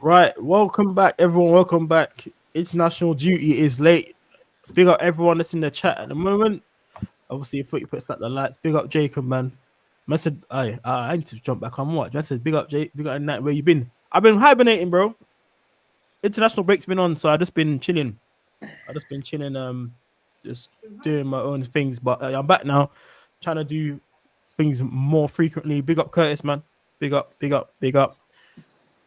Right, welcome back, everyone. Welcome back. International duty is late. Big up everyone that's in the chat at the moment. Obviously, if you put like the lights, big up Jacob, man. I said, I need to jump back on watch. I said, big up Jake, big up Night. Where you been? I've been hibernating, bro. International break's been on, so I just been chilling. Just doing my own things. But I'm back now, trying to do things more frequently. Big up Curtis, man. Big up.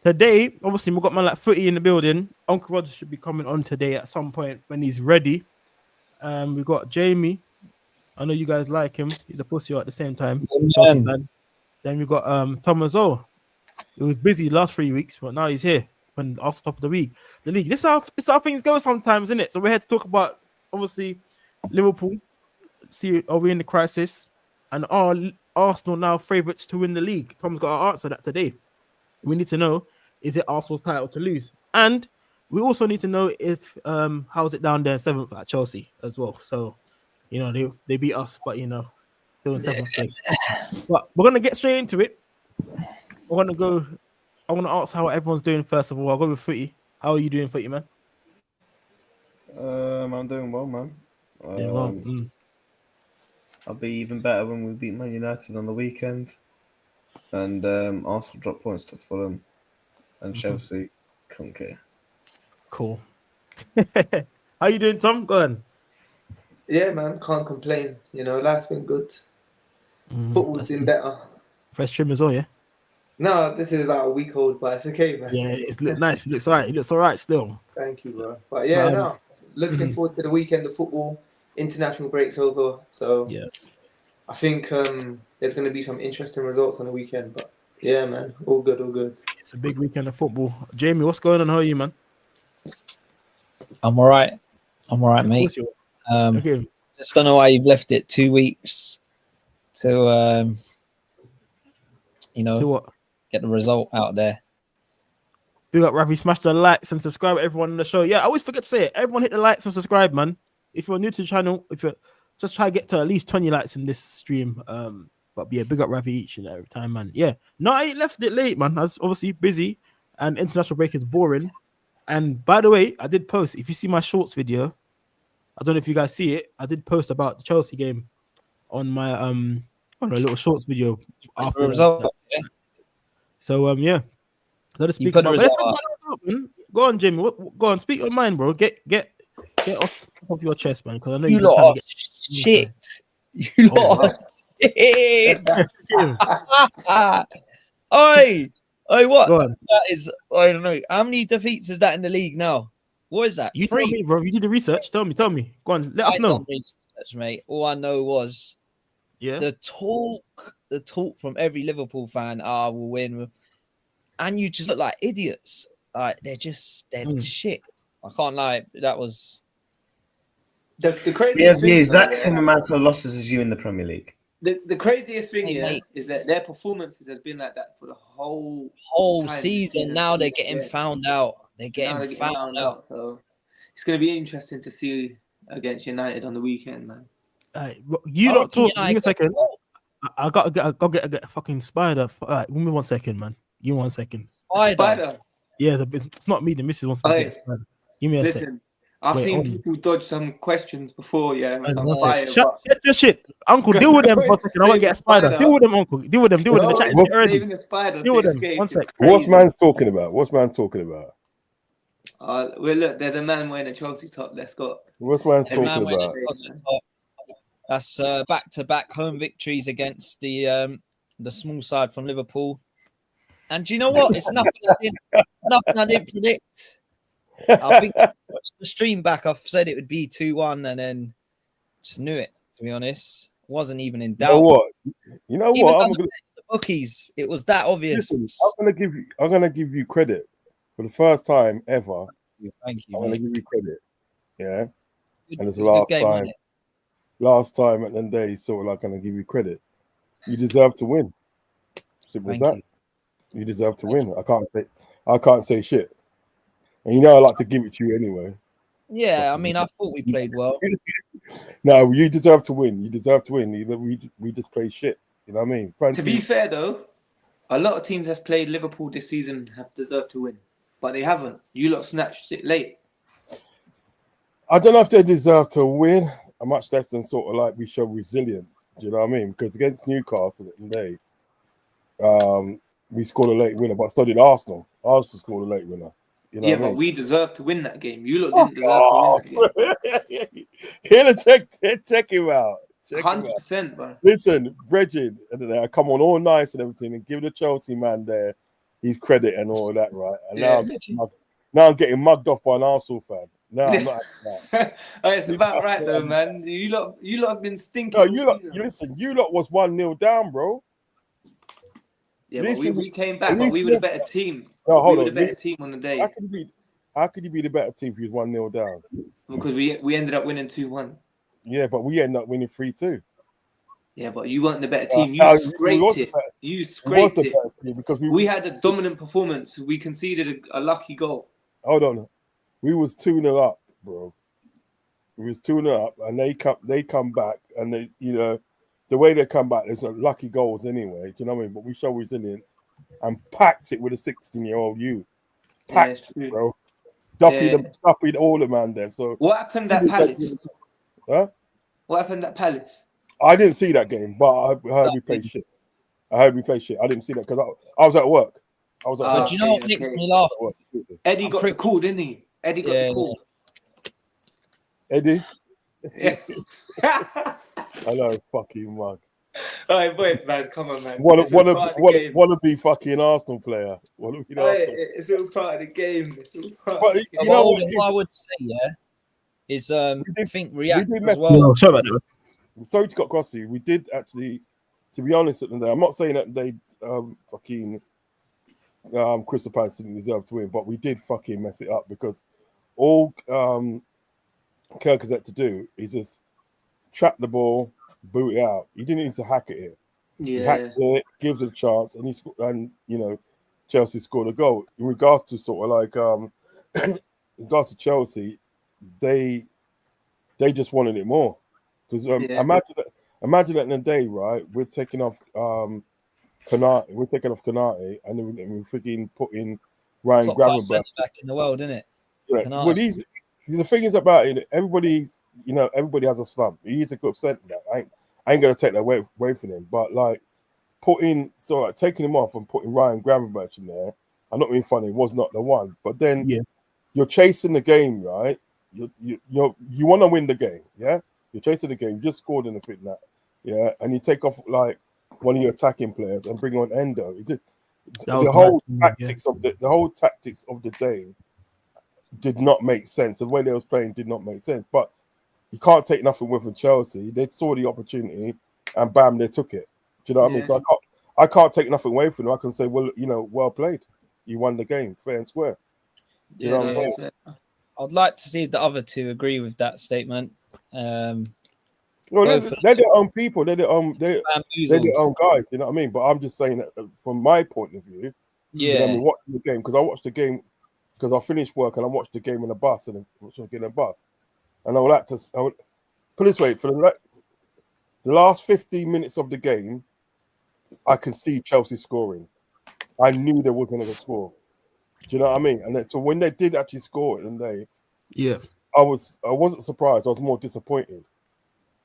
Today, obviously, we've got my footy in the building. Uncle Roger should be coming on today at some point when he's ready. We got Jamie. I know you guys like him. He's a pussy at the same time. Chelsea fan. Then we got Tom as well. He was busy the last 3 weeks, but now he's here when after top of the league. This is how things go sometimes, isn't it? So we're here to talk about obviously Liverpool. See, are we in the crisis? And are Arsenal now favourites to win the league? Tom's got to answer that today. We need to know, is it Arsenal's title to lose? And we also need to know if how's it down there 7th at Chelsea as well. So, they beat us, but still in 7th place. But we're gonna get straight into it. I want to ask how everyone's doing first of all. I'll go with Footy. How are you doing, Footy, man? I'm doing well, man. I'll be even better when we beat Man United on the weekend. And Arsenal drop points to Fulham. And Chelsea couldn't care. Cool. How you doing, Tom? Go on. Yeah, man. Can't complain. Life's been good. Football's been better. Fresh trim as well, yeah? No, this is about a week old, but it's okay, man. Yeah, it looks nice. It looks all right. It looks all right still. Thank you, bro. But yeah, looking forward to the weekend of football. International break's over. So yeah, I think there's going to be some interesting results on the weekend. But yeah, man, all good. It's a big weekend of football. Jamie, what's going on? How are you, man? I'm all right, mate. Okay. Just don't know why you've left it 2 weeks to to what? Get the result out there. Big up, Rafi. Smash the likes and subscribe, everyone on the show. Yeah, I always forget to say it. Everyone hit the likes and subscribe, man. If you're new to the channel, if you just try to get to at least 20 likes in this stream. But yeah, big up Rafi each and every time, man. Yeah, no, I ain't left it late, man. I was obviously busy, and international break is boring. And by the way, I did post. If you see my shorts video, I don't know if you guys see it. I did post about the Chelsea game on my on a little shorts video after the result. Yeah. So yeah, let us speak about it. Go on, Jimmy. Go on, speak your mind, bro. Get off your chest, man. Because I know you lot are shit. You lot are shit. Oi, what? That is. I don't know. How many defeats is that in the league now? What is that? You 3? Tell me, bro. You did the research. Tell me. Go on, let us know. Research, mate. All I know was the talk from every Liverpool fan. We'll win, and you just look like idiots. Like they're shit. I can't lie. That was the craziest. We have the exact same amount of losses as you in the Premier League. The craziest thing is that their performances has been like that for the whole season. Now they're getting found out. They're getting found out. So it's going to be interesting to see against United on the weekend, man. You don't talk. Give me a second. I got to get a fucking spider. All right, give me 1 second, man. Give me 1 second. Spider. Yeah, it's not me. The missus wants to get a spider. Give me a second. I've seen people dodge some questions before, yeah. Shut your shit. Uncle, deal with them for a second. I want to get a spider. Deal with them, Uncle. Deal with them. Deal with them. Saving a spider. Deal with them. 1 second. What's man's talking about? Well, look, there's a man wearing a Chelsea top. Let's go. What's man's talking about? That's back-to-back home victories against the small side from Liverpool. And do you know what? It's nothing I didn't predict. I think I watched the stream back. I said it would be 2-1 and then just knew it, to be honest. Wasn't even in doubt. You know what? I'm the bookies. It was that obvious. Listen, I'm gonna give you credit for the first time ever. Thank you. I'm gonna give you credit. Yeah. And it's the last time at the end of the day, sort of like gonna give you credit. You deserve to win. Simple as that. You deserve to win. I can't say shit. And you know I like to give it to you anyway. Yeah, I mean, I thought we played well. No, you deserve to win. You deserve to win. We just play shit. You know what I mean? To be fair, though, a lot of teams that's played Liverpool this season have deserved to win. but they haven't. You lot snatched it late. I don't know if they deserve to win, much less than sort of like we show resilience. Do you know what I mean? Because against Newcastle today, we scored a late winner, but so did Arsenal. Arsenal scored a late winner. You know Yeah, what I but mean? we deserve to win that game. You lot didn't deserve to win that game. Here to check him out. 100%, bro. Listen, Bridget, I come on all nice and everything, and give the Chelsea man there his credit and all that, right? And now I'm getting mugged off by an Arsenal fan. No, I'm not. It's about right though, man. You lot have been stinking. No, you lot was 1-0 down, bro. Yeah, but we came back, but we were the better team. No, hold we on. were the better team on the day. How could you be the better team if you was 1-0 down? Because we ended up winning 2-1. Yeah, but we ended up winning 3-2. Yeah, but you weren't the better team. You scraped it. You scraped it. Because we had a dominant performance. We conceded a lucky goal. Hold on. We was 2-0 up, bro. We was 2-0 up, and they come back, and they, the way they come back, there's lucky goals anyway. Do you know what I mean? But we show resilience and packed it with a 16-year-old you. Packed it, bro. Duppied all the man there. So what happened at Palace? Huh? What happened at Palace? I didn't see that game, but I heard we played shit. I didn't see that because I was at work. But do you know what makes me laugh? Eddie got the call, didn't he? Eddie got the call. Eddie? Yeah. I know, fucking mug. All right, boys, man, come on, man. Wanna be fucking Arsenal player. It's all part of the game. What I would say, is I think React as well. No, sorry about that. I'm sorry to cut across you. We did actually, to be honest, at the day, I'm not saying that they fucking Crystal Palace didn't deserve to win, but we did fucking mess it up because all Kirk has had to do is just trap the ball, boot it out. He didn't need to hack it here. Yeah. He hacked it, gives it a chance, and Chelsea scored a goal. In regards to sort of like in regards to Chelsea, they just wanted it more. Because imagine that in a day, right? We're taking off Konate, and then we're freaking putting Ryan Gravenberch back in the world, isn't it? Yeah. Well, the thing is about it, everybody has a slump. He's a good centre back. I ain't gonna take that away from him. But like taking him off and putting Ryan Gravenberch in there, I'm not being funny, was not the one. But then you're chasing the game, right? You want to win the game, yeah? You're chasing the game, you just scored in the fit that, yeah, and you take off like one of your attacking players and bring on Endo. The whole tactics of the day did not make sense. The way they was playing did not make sense. But you can't take nothing away from Chelsea. They saw the opportunity and bam, they took it. Do you know what I mean? So I can't take nothing away from them. I can say, well, well played. You won the game, fair and square. You know what I'm saying? I'd like to see if the other two agree with that statement. They're their own people. They're their own guys. You know what I mean? But I'm just saying that from my point of view. Yeah. Watching the game because I watched the game because I finished work and I watched the game in a bus and I would like to put it this way: for the last 15 minutes of the game, I can see Chelsea scoring. I knew they wasn't going to score. Do you know what I mean? And then, so when they did actually score it, I wasn't surprised. I was more disappointed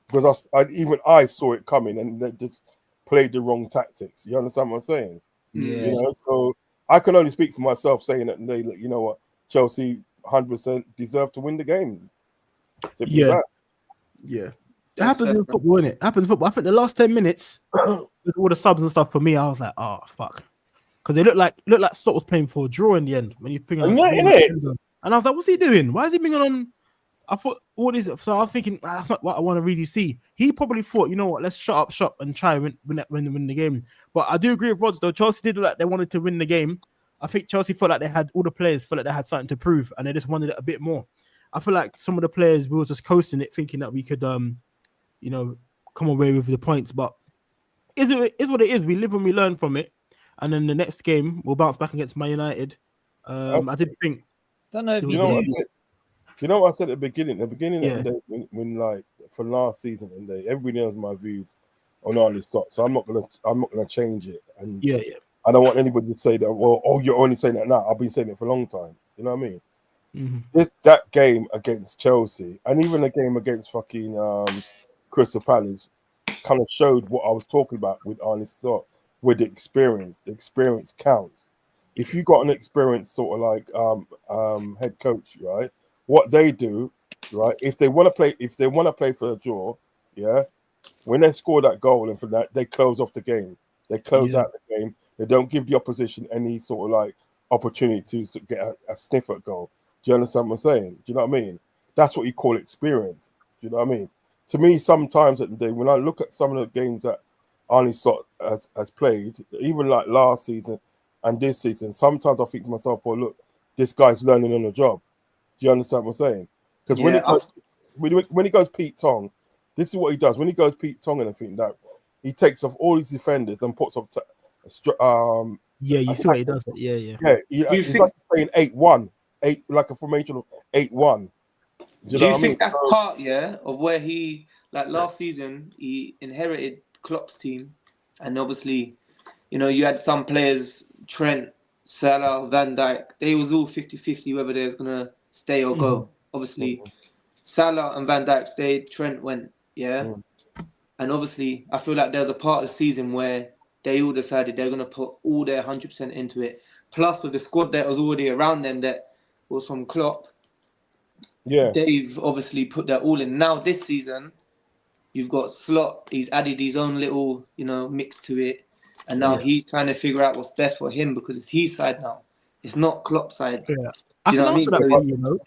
because I saw it coming and they just played the wrong tactics. You understand what I'm saying? Yeah. So I can only speak for myself, saying that you know what, Chelsea 100% deserve to win the game. Simple as that. Yeah. It happens in football, innit? It happens in football. I think the last 10 minutes with all the subs and stuff for me, I was like, oh fuck. Because they looked like Stott was playing for a draw in the end when you bring on. And I was like, what's he doing? Why is he bringing on? I thought, what is it? So I was thinking, that's not what I want to really see. He probably thought, you know what, let's shut up shop and try and win the game. But I do agree with Rods, though. Chelsea did look like they wanted to win the game. I think Chelsea felt like all the players felt like they had something to prove and they just wanted it a bit more. I feel like some of the players, we were just coasting it, thinking that we could, come away with the points. But is what it is. We live and we learn from it. And then the next game, we'll bounce back against Man United. I did think. Don't know if you know what I said at the beginning? When like for last season, everybody knows my views on Arlie Stott, so I'm not gonna change it. And I don't want anybody to say that. Well, oh, you're only saying that now. I've been saying it for a long time. You know what I mean? That game against Chelsea and even the game against fucking Crystal Palace kind of showed what I was talking about with Arne Slot, with the experience. The experience counts. If you got an experienced sort of like head coach, right? What they do, right? If they want to play for a draw, yeah. When they score that goal and for that, they close off the game. They close out the game. They don't give the opposition any sort of like opportunity to get a sniff at goal. Do you understand what I'm saying? Do you know what I mean? That's what you call experience. Do you know what I mean? To me, sometimes at the day, when I look at some of the games that Arne Slot has played, even like last season and this season, sometimes I think to myself, well, look, this guy's learning on the job. Do you understand what I'm saying? Because when he goes Pete Tong, this is what he does. When he goes Pete Tong and I think that he takes off all his defenders and puts up you see what he does. Yeah. He's like playing 8-1. Like a formation of 8-1. Do you think that's part, of where he, like last season, he inherited Klopp's team, and obviously, you had some players, Trent, Salah, Van Dijk, they was all 50-50 whether they was gonna stay or go. Obviously, Salah and Van Dijk stayed, Trent went, and obviously, I feel like there was a part of the season where they all decided they're gonna put all their 100% into it. Plus, with the squad that was already around them that was from Klopp, they've obviously put that all in. Now this season, you've got Slot. He's added his own little, mix to it, and now he's trying to figure out what's best for him because it's his side now. It's not Klopp's side. Yeah, I can answer that for you.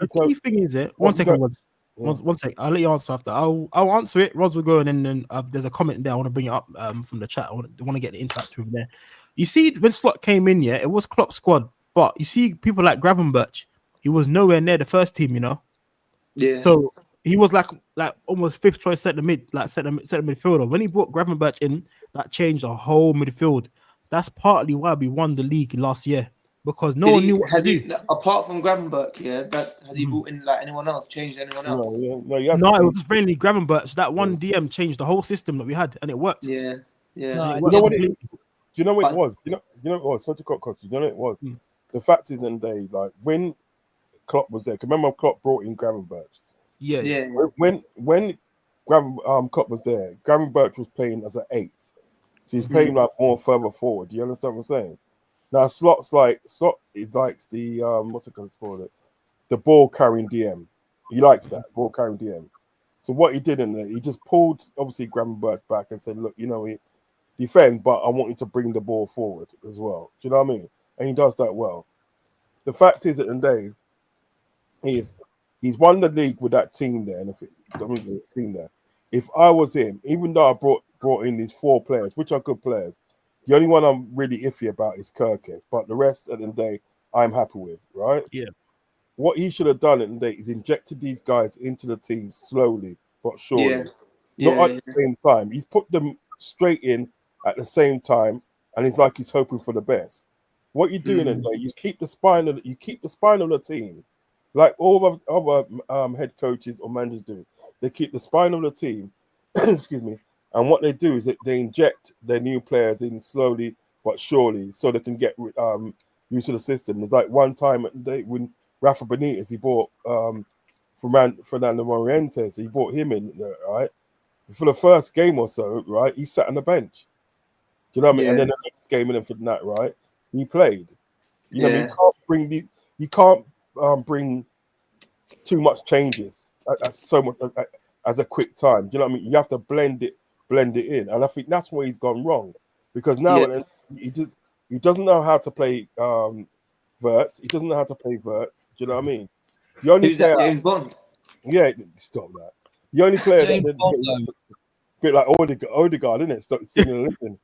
The key thing is it. One second, one second. I'll let you answer after. I'll answer it. Rods will go, and then there's a comment there. I want to bring it up from the chat. I want to get the interaction there. You see, when Slot came in, it was Klopp's squad. But you see, people like Gravenberch, he was nowhere near the first team, Yeah. So he was like almost fifth choice centre midfielder. When he brought Gravenberch in, that changed the whole midfield. That's partly why we won the league last year because no one knew what to do. Apart from Gravenberch, has he brought in like anyone else? Changed anyone else? No, it was mainly Gravenberch. That one DM changed the whole system that we had, and it worked. Yeah. No, do you know what it was? You know what it was? Such a cost. You know what it was? The fact is, like when Klopp was there, remember Klopp brought in Gravenberch. Yeah. When Klopp was there, Gravenberch was playing as an 8. So he's playing like more further forward. Do you understand what I'm saying? Now Slot is like the what's it called it? The ball carrying DM. He likes that ball carrying DM. So what he did in there, he just pulled obviously Gravenberch back and said, look, he defend, but I want you to bring the ball forward as well. Do you know what I mean? And he does that well. The fact is, at the day, he's won the league with that team there, and if I was him, even though I brought in these 4 players, which are good players, the only one I'm really iffy about is Kirkes, but the rest at the day I'm happy with, right? Yeah. What he should have done at the day is injected these guys into the team slowly but surely, not at the same time. He's put them straight in at the same time, and it's like he's hoping for the best. What you're doing in there, you keep the spine of the team, like all other head coaches or managers do. They keep the spine of the team, excuse me, and what they do is that they inject their new players in slowly but surely, so they can get used to the system. It's like one time when Rafa Benitez, he bought Fernando Morientes, he brought him in, right? For the first game or so, right, he sat on the bench. Do you know what I mean? And then the next game and then for that, right, he played. You know, you can't bring too much changes at so much as a quick time. Do you know what I mean? You have to blend it in, and I think that's where he's gone wrong because now he doesn't know how to play verts. He doesn't know how to play verts. Do you know what I mean? The only player, James Bond. Yeah, stop that. The only player that bit like Odegaard, isn't it? Stop singing and listening.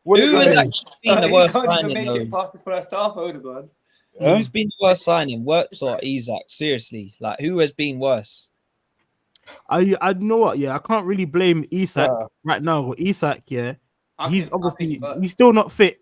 Who has actually been the worst signing? Make it past the first half, Odegaard. Who's been the worst signing? Works or Isak? Seriously, like who has been worse? I know what. Yeah, I can't really blame Isak right now. Isak, he's obviously he's still not fit.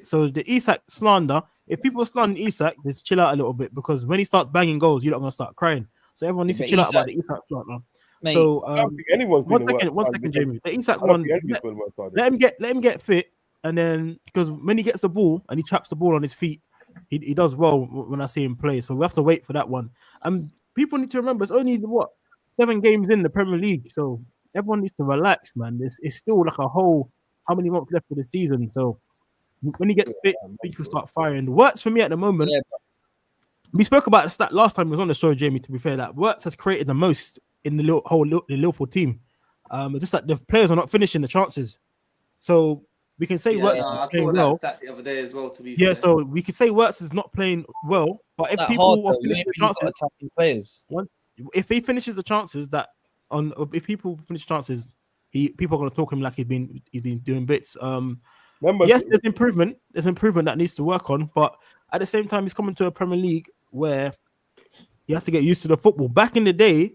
So the Isak slander. If people slander Isak, just chill out a little bit because when he starts banging goals, you're not gonna start crying. So everyone needs to chill out about the Isak slander. Mate, So I don't think anyone's been one second, Jamie. The Isak I don't one. think anyone's been worse side. Let him get fit, and then because when he gets the ball and he traps the ball on his feet, he does well when I see him play. So we have to wait for that one. And people need to remember it's only 7 games in the Premier League, so everyone needs to relax, man. It's still like a whole how many months left for the season. So when he gets fit, people start firing. Works for me at the moment. Yeah. We spoke about the stat last time we was on the show, Jamie. To be fair, that Works has created the most in the Liverpool team. Just like the players are not finishing the chances, so we can say Works is I playing saw well. that stat the other day as well. To be Yeah, fair. so we could say Works is not playing well, but if that people hard, are finishing the chances, attacking players. if he finishes the chances if people finish chances, people are going to talk him like he's been doing bits. Yes, there's improvement. There's improvement that needs to work on, but at the same time, he's coming to a Premier League where he has to get used to the football. Back in the day,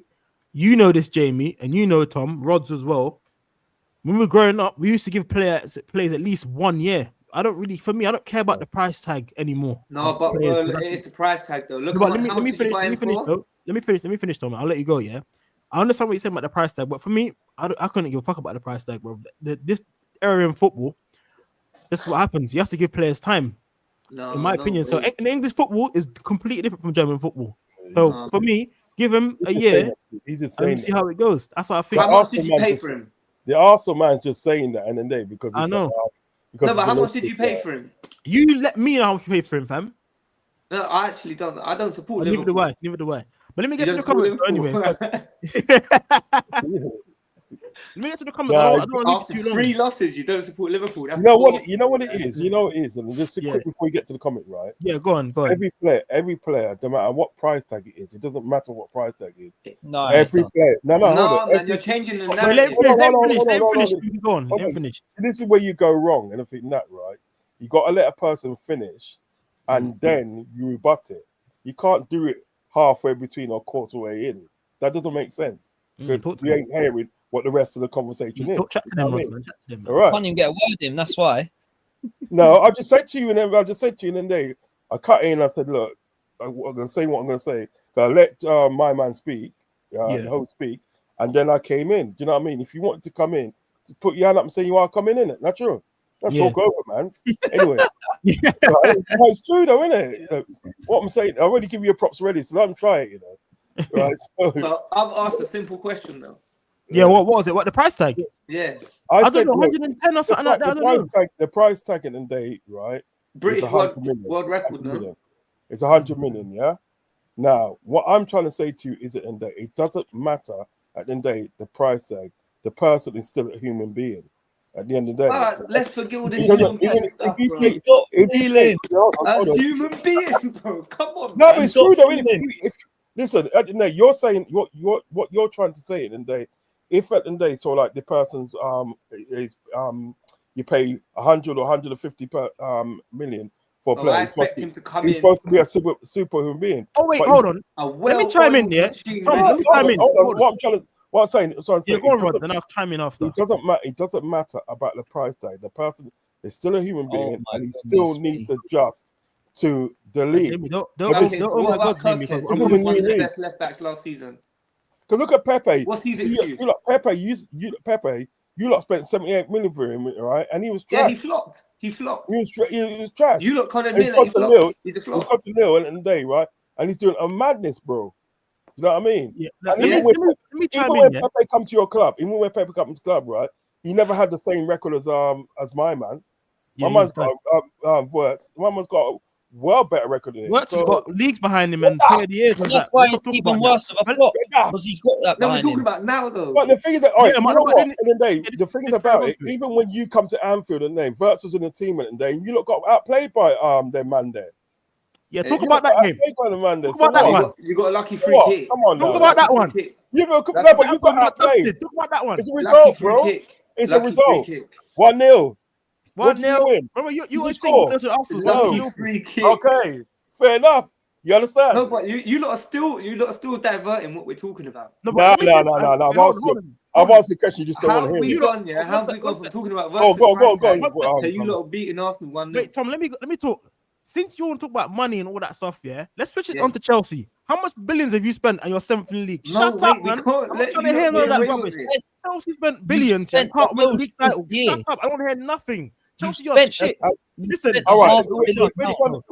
you know this, Jamie, and you know Tom, Rods as well. When we were growing up, we used to give players at least 1 year. I don't care about the price tag anymore. No, but bro, it's the price tag though. Look, No, how much did you buy him for? Let me finish, Tom. I'll let you go. Yeah, I understand what you're saying about the price tag, but for me, I couldn't give a fuck about the price tag, bro. This area in football, this is what happens. You have to give players time. No, in my opinion. bro. So in English football is completely different from German football. So for me, give him a year and see how it goes. That's what I think. How much did you pay for him? The Arsenal man's just saying that in the day because I know. No, but how much did you pay for him? You let me know how much you paid for him, fam. No, I actually don't. I don't support Liverpool. Neither do I. But let me get to the comments anyway. Let me get to the comments. I don't want to leave too long. 3 losses, you don't support Liverpool. That's you know what it is. You know it is. And just quick before you get to the comment, right? Yeah, go on. Every player, no matter what price tag it is, it doesn't matter what price tag it is. No, every player. No, man, you're changing the narrative. Let him finish. Go on. Let him finish. So this is where you go wrong, and I think that right. You got to let a person finish, and then you rebut it. You can't do it halfway between or quarter way in. That doesn't make sense. Because we ain't hearing what the rest of the conversation is. Chat to them, all right. Can't even get a word in. That's why. No, I just said to you, and then I cut in. I said, look, I'm gonna say what I'm gonna say. I let my man speak, the host speak, and then I came in. Do you know what I mean? If you wanted to come in, put your hand up and say you are coming in. Not true. Let's talk over, man. Anyway, it's true though, isn't it? What I'm saying, I already give you your props already, so let them try it. Right? So I've asked a simple question though. Yeah, what was it? What the price tag? Yeah, I don't know, 110 or something like that. The price tag in the day, right? British world record, no? It's 100 million, yeah. Now, what I'm trying to say to you is that it doesn't matter at the end of the day the price tag. The person is still a human being. At the end of the day, all right, let's forget all this human being stuff, bro. A human being, bro. Come on. No, but it's true though. Listen, at the end, you're saying what you're trying to say at the end of the day. If at the end of the day, so like the person's you pay 100 or 150 million for a player. I expect him to come in. He's supposed to be a super human being. Oh wait, hold on. Let me chime in. Yeah, let me chime in. What I'm saying, go on, Rod, then I'll chime in after. It doesn't matter about the price tag. The person is still a human being, and he still needs to adjust to the league. What about Kirk? He was one of the best left backs last season. Because look at Pepe. What's his excuse? Pepe, you lot spent 78 million for him, right? And he was trash. Yeah, he flopped. He was trash. You lot can't admit that he flopped. He's a flop. He's got to Lille at the end of the day, right? And he's doing a madness, bro. You know what I mean? Yeah. Even when Pepe come to your club, even when Pepe comes to the club, right? He never had the same record as my man. My man's got Works. My man's got a well better record than him. Works has got leagues behind him and player of the year. That's why it's even worse of a flop because he's got that. No, we're talking about now though. But the thing is that the thing is about it. Even when you come to Anfield and then Works was in the team and then you lot got outplayed by their man there. Yeah, talk about that game. Talk about that one. You got a lucky free kick. Come on, talk about that one. You got outplayed. Talk about that one. It's a result, bro. It's a result. 1-0. 1-0. Remember, you always think there's an Arsenal free kick. Okay, fair enough. You understand? No, but you lot are still diverting what we're talking about. No. I've asked the question. You just don't want to hear it. How have we gone from talking about? Go. You lot are beating Arsenal 1-0. Wait, Tom. Let me talk. Since you want to talk about money and all that stuff, yeah, let's switch it on to Chelsea. How much billions have you spent and you're 7th in the league? No, Shut mate, up, we man. can't I'm not let trying you to hear not none of get that away rubbish. with it. Chelsea spent billions. You spent can't the win the most league this title. year. Shut up. I don't want to hear nothing. You Chelsea, you're spent shit. you Listen, spent All a right. half a billion pounds.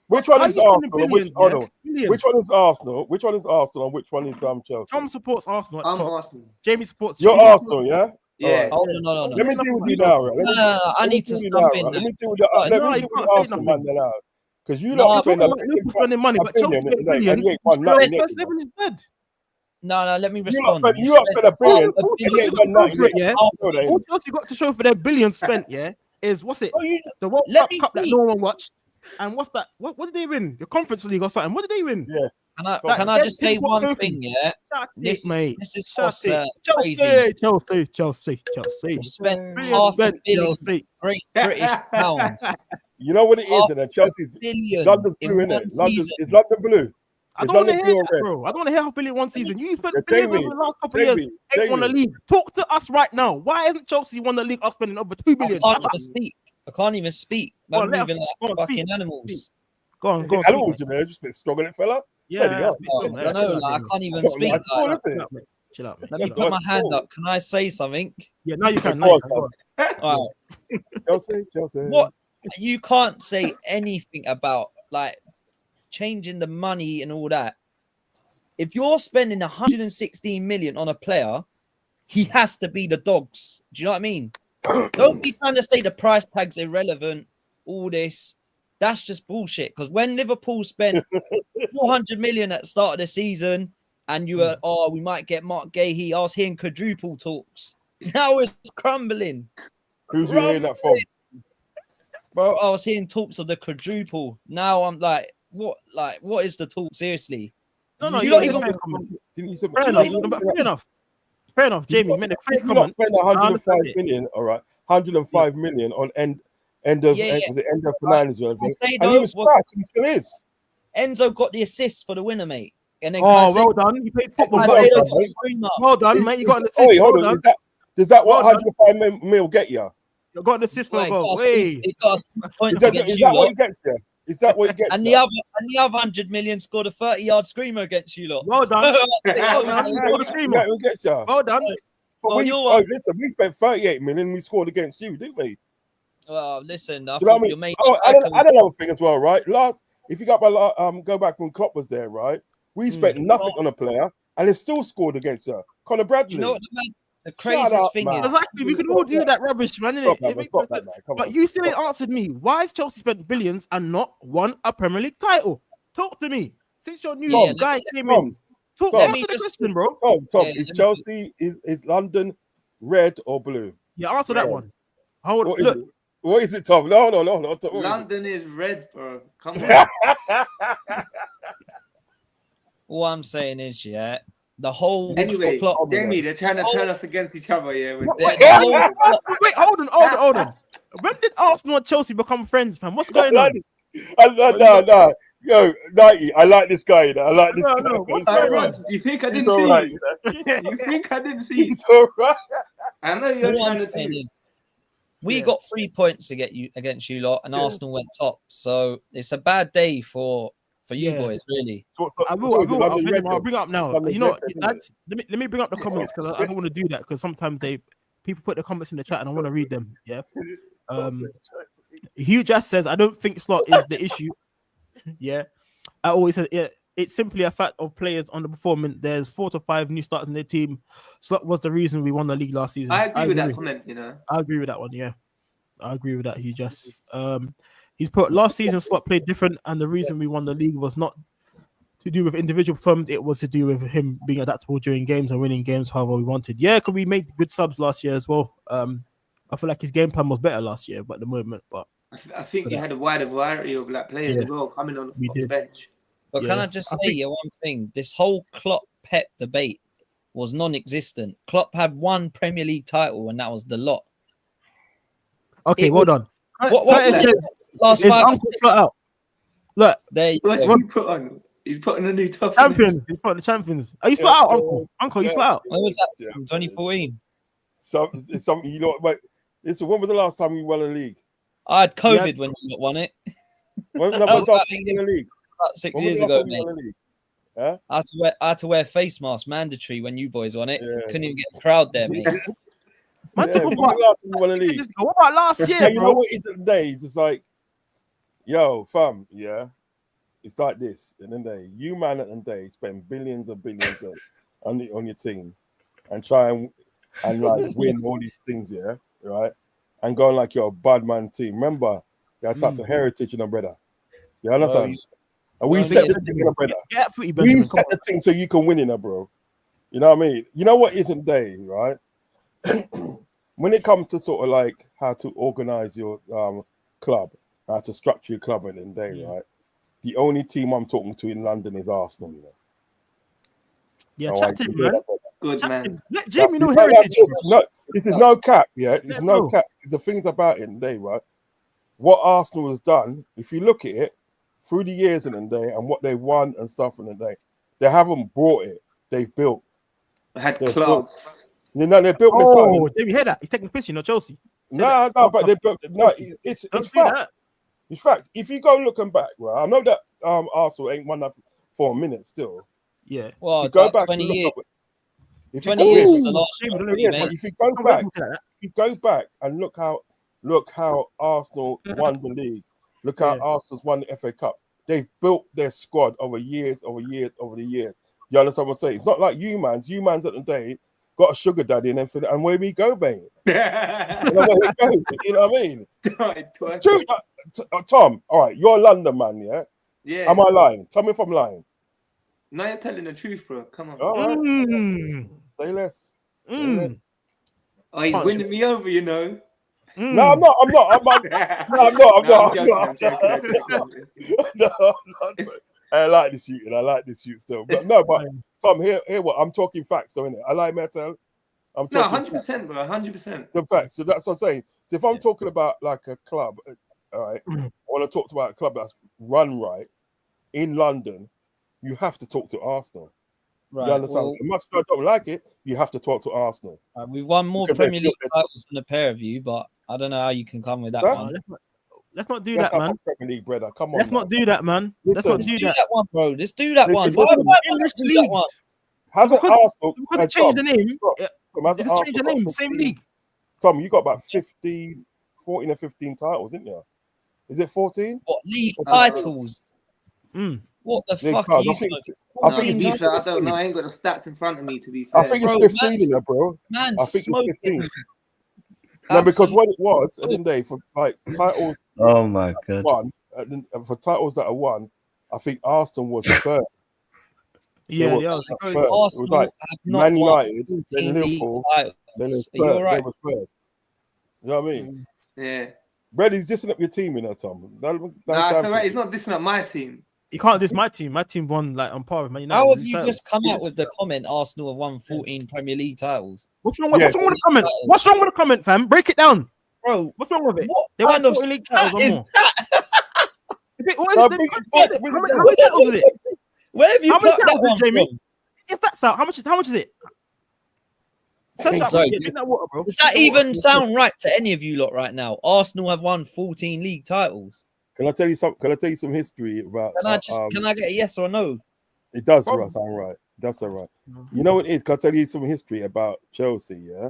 Which one how is you spending Arsenal? billions, Hold yeah? on. Billions. Which one is Arsenal? Which one is Arsenal? And which one is Chelsea? Tom supports Arsenal at the I'm top. Arsenal. Jamie supports You're Chelsea. Arsenal, yeah? Yeah. All Oh, no. Let me Nothing deal with about you that. now, right? No, I need to stump in. Let me deal with Started- let No, me you deal with can't say Arsenal man nothing. now. Because you No, lot You're spend talking about Liverpool spending money, but Chelsea spent billions. and you ain't won nothing yet. First level is dead. No, let me You respond. lot spent a billion. All and you Chelsea ain't got won to show nothing for it, yet. yeah. No, they ain't. All Chelsea got to show for their billions spent, yeah, is what's it? Oh, you The World let me Cup that see. no one watched. And what's that? What did they win? The Conference League or something? What did they win? Yeah. Can I just say Dead one trophy. thing? Yeah, Shut this it, mate. is Shut what's it. crazy. Chelsea. We spent Billions half a spent, billion Chelsea. Great British pounds. You know what it is, and Chelsea's Billion London's in blue, isn't one it? London season. is London blue. I Is don't want to London hear blue or that, red? bro. I don't want to hear half a billion one season. You spent Yeah, billions Jamie, over the last couple of years. Ain't won the league. Talk to us right now. Why hasn't Chelsea won the league? Us spending over 2 I billion. can't Shut up. even speak. I can't even speak. Go I'm on, let us moving like go on, fucking speak. animals. Go on, I speak, don't mate. you know, just a bit struggling fella. Yeah, I know, like, I can't even speak. Nice Like, ball, isn't it? Chill out, mate. let me Chill put out. my hand up. Can I say something? Yeah, now you can. Go on, Go on. All right. Chelsea. What you can't say anything about like changing the money and all that. If you're spending 116 million on a player, he has to be the dogs. Do you know what I mean? Don't be trying to say the price tag's irrelevant. All this, that's just bullshit. Because when Liverpool spent 400 million at the start of the season, and you were, we might get Mark Gahey. I was hearing quadruple talks. Now it's crumbling. Who's you hearing that from? Bro, I was hearing talks of the quadruple. Now I'm like, what? Like, what is the talk? Seriously? No, you you're not even. Fair enough. Fair enough, Jamie. You made a fair You not comment. spend 105 million, all right, 105 million on end of was it end of Fernandes or anything? Say, And though, he was trash. He still is. Enzo got the assist for the winner, mate. And then well done. You played football. Well done, mate. You got an assist. Wait, hold on. Does that what 105 mil get you? You got an assist for a goal. Is that what he gets there? Is that what he gets? And the other 100 million scored a 30-yard screamer against you lot. Well done. Well done. Well done. But listen, we spent 38 million. We scored against you, didn't we? Well, listen, I thought your mate. Another thing as well, right? If you got my go back when Klopp was there, right? We spent nothing on a player, and they still scored against her. Conor Bradley. You know what the craziest thing is? Exactly, we could all do that rubbish, man. But you still ain't answered me. Why has Chelsea spent billions and not won a Premier League title? Talk to me. Since your new guy came in, answer the question, bro. Tom, is Chelsea is London red or blue? Yeah, answer that one. What is it, Tom? No. Tom, London is red, bro. Come on. All I'm saying is, the whole anyway, Jamie, they're trying to turn us against each other. Yeah, wait, hold on. When did Arsenal and Chelsea become friends, fam? What's going on? No. Yo, 90. I like this guy. I like this guy. What's going on? You think I didn't see you? You think I didn't see you? He's all right. I know you're trying to do. We got 3 points against you lot, and Arsenal went top. So it's a bad day for you boys, really. I'll bring up now. You know, let me bring up the comments because I don't want to do that because sometimes people put the comments in the chat and I want to read them. Yeah. Hugh just says I don't think slot is the issue. Yeah. I always said it's simply a fact of players underperforming. There's 4 to 5 new starters in their team. Slot was the reason we won the league last season. I agree with that comment. You know, I agree with that one. Yeah, I agree with that. He just he's put last season Slot played different, and the reason we won the league was not to do with individual performance. It was to do with him being adaptable during games and winning games however we wanted. Yeah, because we made good subs last year as well. I feel like his game plan was better last year, but at the moment, I think you had a wider variety of players as well coming on the bench. But can I just say one thing? This whole Klopp-Pep debate was non-existent. Klopp had 1 Premier League title, and that was the lot. Okay, well done. What says last 5 or 6 out? Look, there you go. What you put on? He's putting a new top. Champions. He's putting the champions. Are you flat out, Uncle? Uncle, you flat out? When was that? 2014. So it's something you know. But when was the last time we won a league? I had COVID when you won it. When was the last time we won a league? About 6 years ago, mate. Huh? I had to wear face mask mandatory when you boys won it. Yeah. Couldn't even get a crowd there, mate. Man, Yeah, what when we last won the about league. what about last And year, you know bro? what it is today? It's just like, yo, fam, yeah. It's like this. At the end of the day, you man at the end of the day spend billions and billions on your team and try and like win all these things, yeah, right? And going like you're a bad man team. Remember, you have to heritage in a brother. You understand? And we set the thing in a brother. Yeah, Footy We Benjamin. set the thing so you can win in a bro. You know what I mean? You know what isn't day, right? When it comes to sort of like how to organize your club, how to structure your club at the end of the day, right? The only team I'm talking to in London is Arsenal, you know. Yeah, chat to him, man. Good Chat to man. him. Let Jamie know No, heritage. no, this is no cap, yeah. It's Yeah, no bro. cap. The things about it in the day, right? What Arsenal has done, if you look at it through the years in the day and what they won and stuff in the day, they haven't bought it. They've built. I had They've class. You know, they built this. Oh, did you hear that? He's taking the piss, you know, Chelsea. No, but they built. No, it's fact. That. It's fact. If you go looking back, right, I know that Arsenal ain't won that for a minute still. Yeah. Well, you go back 20 and look years. up, if 20 you, years was the last Jamie, trophy, yeah, mate. but if you go back and look how Arsenal won the league. Look how Arsenal's won the FA Cup. They've built their squad over years, over the years. You understand what I'm saying? It's not like you man's at the day got a sugar daddy and everything, and where we go, mate. You know where we go. You know what I mean? It's true. Tom, all right, you're a London man, yeah? Yeah. Am I lying? Tell me if I'm lying. No, you're telling the truth, bro. Come on. All right. Say less. Oh, he's winning me over, you know. No, I'm not. I like this shoot still. But no, but Tom, here what I'm talking facts, though, innit? I like metal. I'm talking 100%, bro, 100%. The facts. So that's what I'm saying. So if I'm talking about like a club, all right, I want to talk about a club that's run right in London, you have to talk to Arsenal. Right. You understand? Well, as much as I don't like it, you have to talk to Arsenal. We've won more Premier League titles than a pair of you, but I don't know how you can come with that one. Let's not do that, man. Premier League, brother. Come on. Let's not do that, man. Let's not do that one, bro. Let's do that one. English leagues. Hasn't Arsenal change the name? Just change the name. Same league. Tom, you got about 14 or 15 titles, didn't you? Is it 14? What league titles? What the fuck are you I don't know. I ain't got the stats in front of me, to be fair. I think it's 15 in there, bro. I think it's 15. No, because what it was at the end of the day, for like titles. Oh my god. For titles that are won, I think Arsenal was third. Yeah, Arsenal it was like Man United, then Liverpool, then it's third. You're right. They were third. You know what I mean? Yeah. Brady's dissing up your team, you know, Tom. Nah, it's all right. He's not dissing up my team. You can't diss my team. My team won like on par with Man United. How have you just come out with the comment Arsenal have won 14 Premier League titles? What's wrong with the comment? What's wrong with the comment, fam? Break it down. Bro, what's wrong with it? What they won 14 league titles or more. How many titles is it? Where have you how plucked many that one Jamie? from? If that's out, how much is it? Does that even sound right to any of you lot right now? Arsenal have won 14 league titles. Can I tell you some history about? Can I get a yes or no? It does sound right. That's all right. You know what it is? Can I tell you some history about Chelsea? Yeah,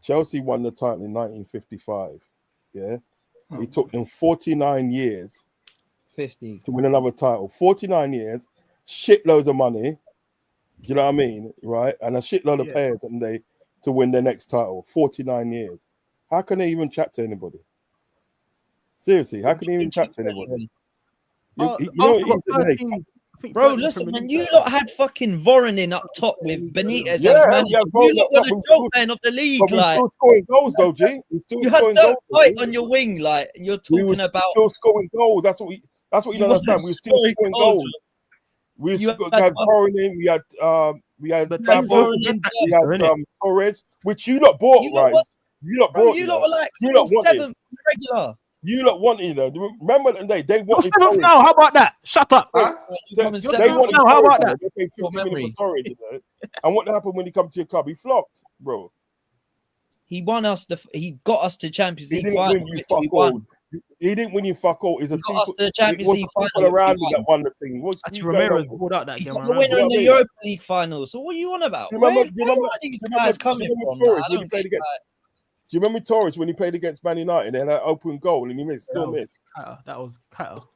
Chelsea won the title in 1955. Yeah, it took them 49 years, 50 to win another title. 49 years, shitloads of money. Do you know what I mean? Right, and a shitload of players, and they to win their next title. 49 years. How can they even chat to anybody? Seriously, how can they even chat to anybody? Bro, listen, man, you lot had fucking Voronin up top with Benitez as manager. You lot were the joke man of the league, like. Still scoring goals, though, G. You had Dirk White on your wing, like, and you're talking about still scoring goals. That's what you don't understand. We were still scoring goals. We had Voronin, we had Torres, which you lot bought, right? You lot brought. You lot were like 7th regular. You lot wanted, you know. Remember that they wanted. Now, how about that? Shut up. They wanted. Now, how about that? They paid 50 million for Torres, you know. And what happened when he come to your club? He flopped, bro. He won us he got us to Champions League final, which we won. He didn't win you fuck all. It's a got us to the Champions it was League the final. people around him that won the thing. Actually, Romero pulled out that He game. got the winner in the Europa League final. So what are you on about? Do you Where remember are these guys coming from? Torres when he played against? Do you remember Torres when he played against Man United? They had that open goal and he missed, still missed. That was Kyle.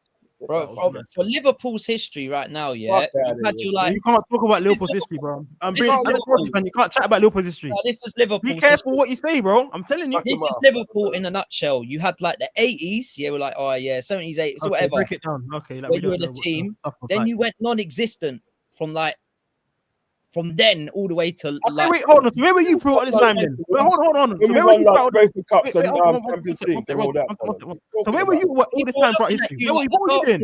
Bro, for Liverpool's history right now, yeah, you can't talk about Liverpool's history, bro. You can't chat about Liverpool's history. No, this is Liverpool. Be careful what you say, bro. I'm telling you. This is Liverpool in a nutshell. You had like the 80s, yeah, we're like, oh yeah, 70s, 80s, so whatever. Break it down. Okay, like when you were the team, then you went non-existent from then all the way to like. Wait, hold on. Where were you throughout this time then? Wait, hold on. So where were you throughout the Cups and Champions League and all that? So where were you all this time throughout history? What were you doing?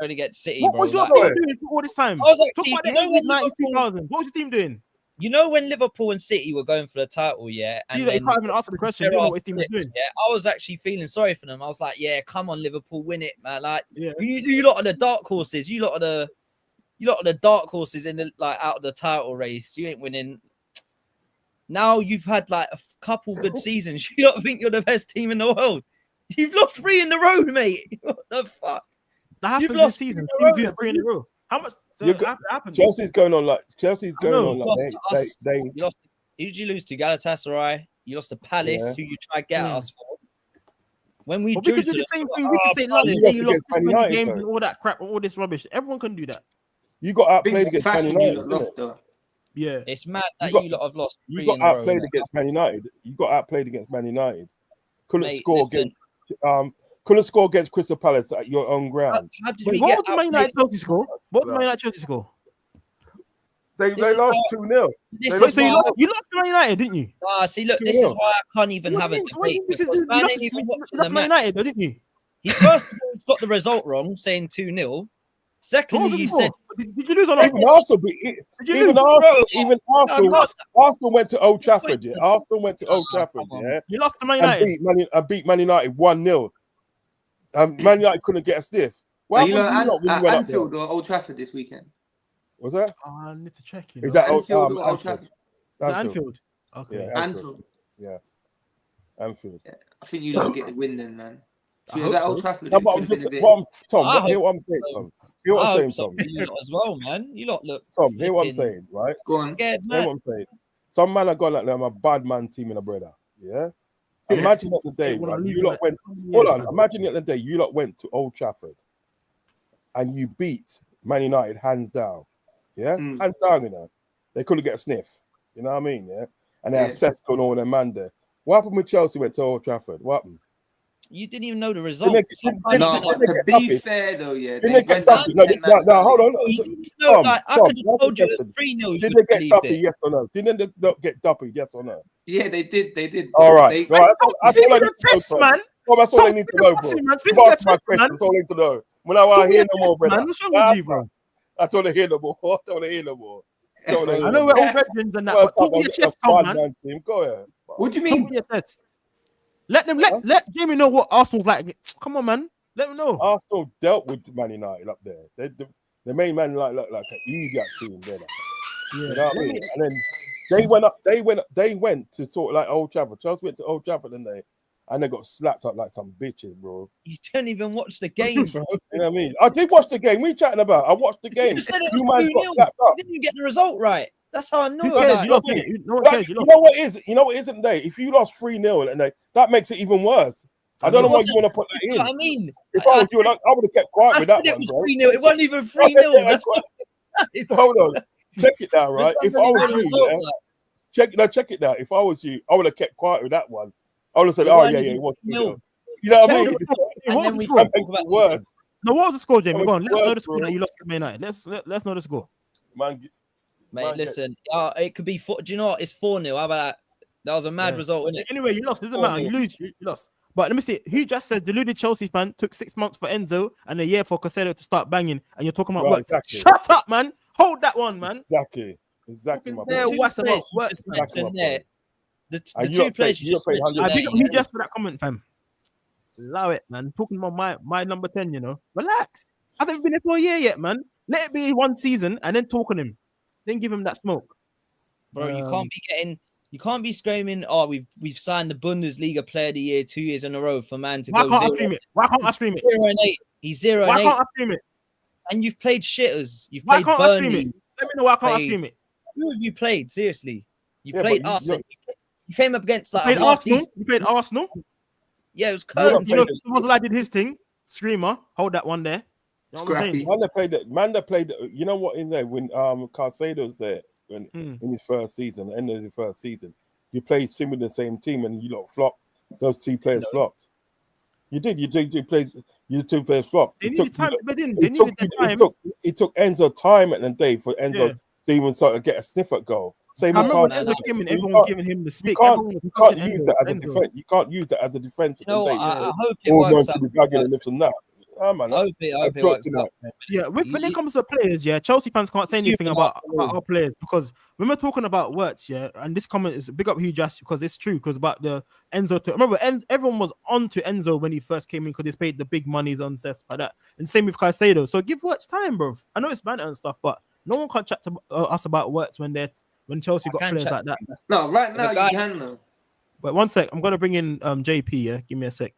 Against City, what was your team doing all this time? I was talk about the 80s, 90s, 2000s. What was your team doing? You know when Liverpool and City were going for the title, yeah? And you can't even answer the question. You don't know what his team was doing. Yeah, I was actually feeling sorry for them. I was like, yeah, come on, Liverpool, win it, man. Like, you lot of the dark horses. You lot of the dark horses in the out of the title race. You ain't winning. Now you've had like a couple good seasons. You don't think you're the best team in the world. You've lost 3 in a row, mate. What the fuck? That happened this season. Teams lose 3 in a row. How much? Happened? Chelsea's going on like they you lost. Who did you lose to? Galatasaray. You lost to Palace, who you tried to get at us for. When we could do the same thing. We can say you lost this many games and all that crap, all this rubbish. Everyone can do that. You got outplayed against Man United. Yeah, it's mad that you lot have lost. You got outplayed against Man United. You got outplayed against Man United. Couldn't score against Crystal Palace at your own ground. What was the Man United Chelsea score? What was the Man United Chelsea score? They lost 2-0. So you lost to Man United, didn't you? See, look, this is why I can't even have a debate. You lost Man United, didn't you? He first of all got the result wrong, saying 2-0. Secondly, you said, did you lose or not? Arsenal went to Old Trafford. Yeah, Arsenal went to Old Trafford. Yeah, you lost to Man United. And beat Man United 1-0. Man United couldn't get a sniff. Are you at Anfield or Old Trafford this weekend? Was that? I need to check. Is that Anfield or Old Trafford? Anfield. Okay. Yeah, Anfield. Yeah. Anfield. Yeah. I think you don't get the win then, man. So is that Old Trafford? No, but Tom, hear what I'm saying, Tom. Hear what I'm saying, Tom. You lot as well, man. You lot look. Tom, hear what I'm saying, right? Go on. Hear what I'm saying. Some man are gone like them, a bad man team in a brother. Yeah. Imagine at the day, right? You lot went. Hold on. Imagine at the day you lot went to Old Trafford, and you beat Man United hands down. Yeah, hands down. You know, they couldn't get a sniff. You know what I mean? Yeah, and they had Sesko and all their man there. What happened with Chelsea went to Old Trafford? What happened? You didn't even know the result. No, but to be fair though, yeah. Didn't they get dumpy? No, hold on. I could have told you 3-0. Did they get dumpy? Yes or no? Didn't they not get dumpy? Yes or no? Yeah, they did. All right. That's all I need to know. That's all I need to know, bro. That's my question. That's all I need to know. When I hear no more, brother. I don't hear no more. I don't hear no more. I know we're all veterans and that, but talk with your chest, man. Go ahead. What do you mean? Let Jamie know what Arsenal's like. Come on, man. Let him know. Arsenal dealt with Man United up there. The main man like an idiot team there. You know what I mean? And then they went to sort of like Old Trafford. Chelsea went to Old Trafford, and they got slapped up like some bitches, bro. You don't even watch the game, bro. You know what I mean? I did watch the game. What are you chatting about? I watched the game. You said it was 2-0. Got up. You didn't get the result right. That's how I know it. You know what is? You know what isn't there? If you lost 3-0 and that makes it even worse. I don't know why you want to put that in. I mean, if I was you, I would have kept quiet with that one, bro. 3-0. It wasn't even 3-0. Hold on, check it now, right? If I was you, check it now. If I was you, I would have kept quiet with that one. I would have said, "Oh yeah, it was 3-0." You know what I mean? And then we talk about words. No, what was the score, Jamie? Go on. Let's know the score that you lost to Man United. Let's know the score. Mate, listen. It could be 4. Do you know what? It's 4-0. How about that? That was a mad result, isn't it? Anyway, you lost. It doesn't matter. You lose. You lost. But let me see. Who just said deluded Chelsea fan took 6 months for Enzo and a year for Caicedo to start banging, and you're talking about what? Exactly. Shut up, man. Hold that one, man. Exactly. My the two players you just mentioned. I big up you just for that comment, fam. Allow it, man. Talking about my number 10, you know. Relax. I haven't been here for a year yet, man. Let it be one season and then talk on him. Then give him that smoke. Bro, you can't be getting You can't be screaming, "Oh, we've signed the Bundesliga Player of the Year 2 years in a row for man to Why go can't I 0 stream it? Why can't I stream it? 0-8. He's 0-8. Why can't I stream it? And you've played shitters. You've Why played can't I stream it? Burnley. Let me know why can't I stream it. Who have you played? Seriously, you Yeah, played but Arsenal. You came up against like You played Arsenal. You played Arsenal. Yeah, it was You're curtains. You know, played Mozilla did his thing. Screamer, hold that one there. You know what I'm saying? Scrappy. Man that played. You know what? In there when Caicedo's there when in his first season, end of his first season, you played sim with the same team and you lot flopped. Those two players flopped. You did. You played. You two players flopped. They needed time. They didn't. They needed the time. It took Enzo time at the day for Enzo to even sort of get a sniff at goal. Same I with remember when Enzo came in, everyone was giving him the stick. You can't use that as a defense. You can't use that as a defense. No, I hope it all works going out. to be gagging and this and that. Oh, man, I hope it works out. Yeah, when it comes to players, Chelsea fans can't say anything about our players because when we're talking about words, and this comment is big up Hugh Jass because it's true because about the Enzo. Remember, everyone was on to Enzo when he first came in because he's paid the big monies on stuff like that. And same with Caicedo. So give Wirtz time, bro. I know it's banter and stuff, but no one can chat to us about Wirtz when Chelsea got players like that. No, right now you can though. But one sec, I'm gonna bring in JP. Yeah, give me a sec.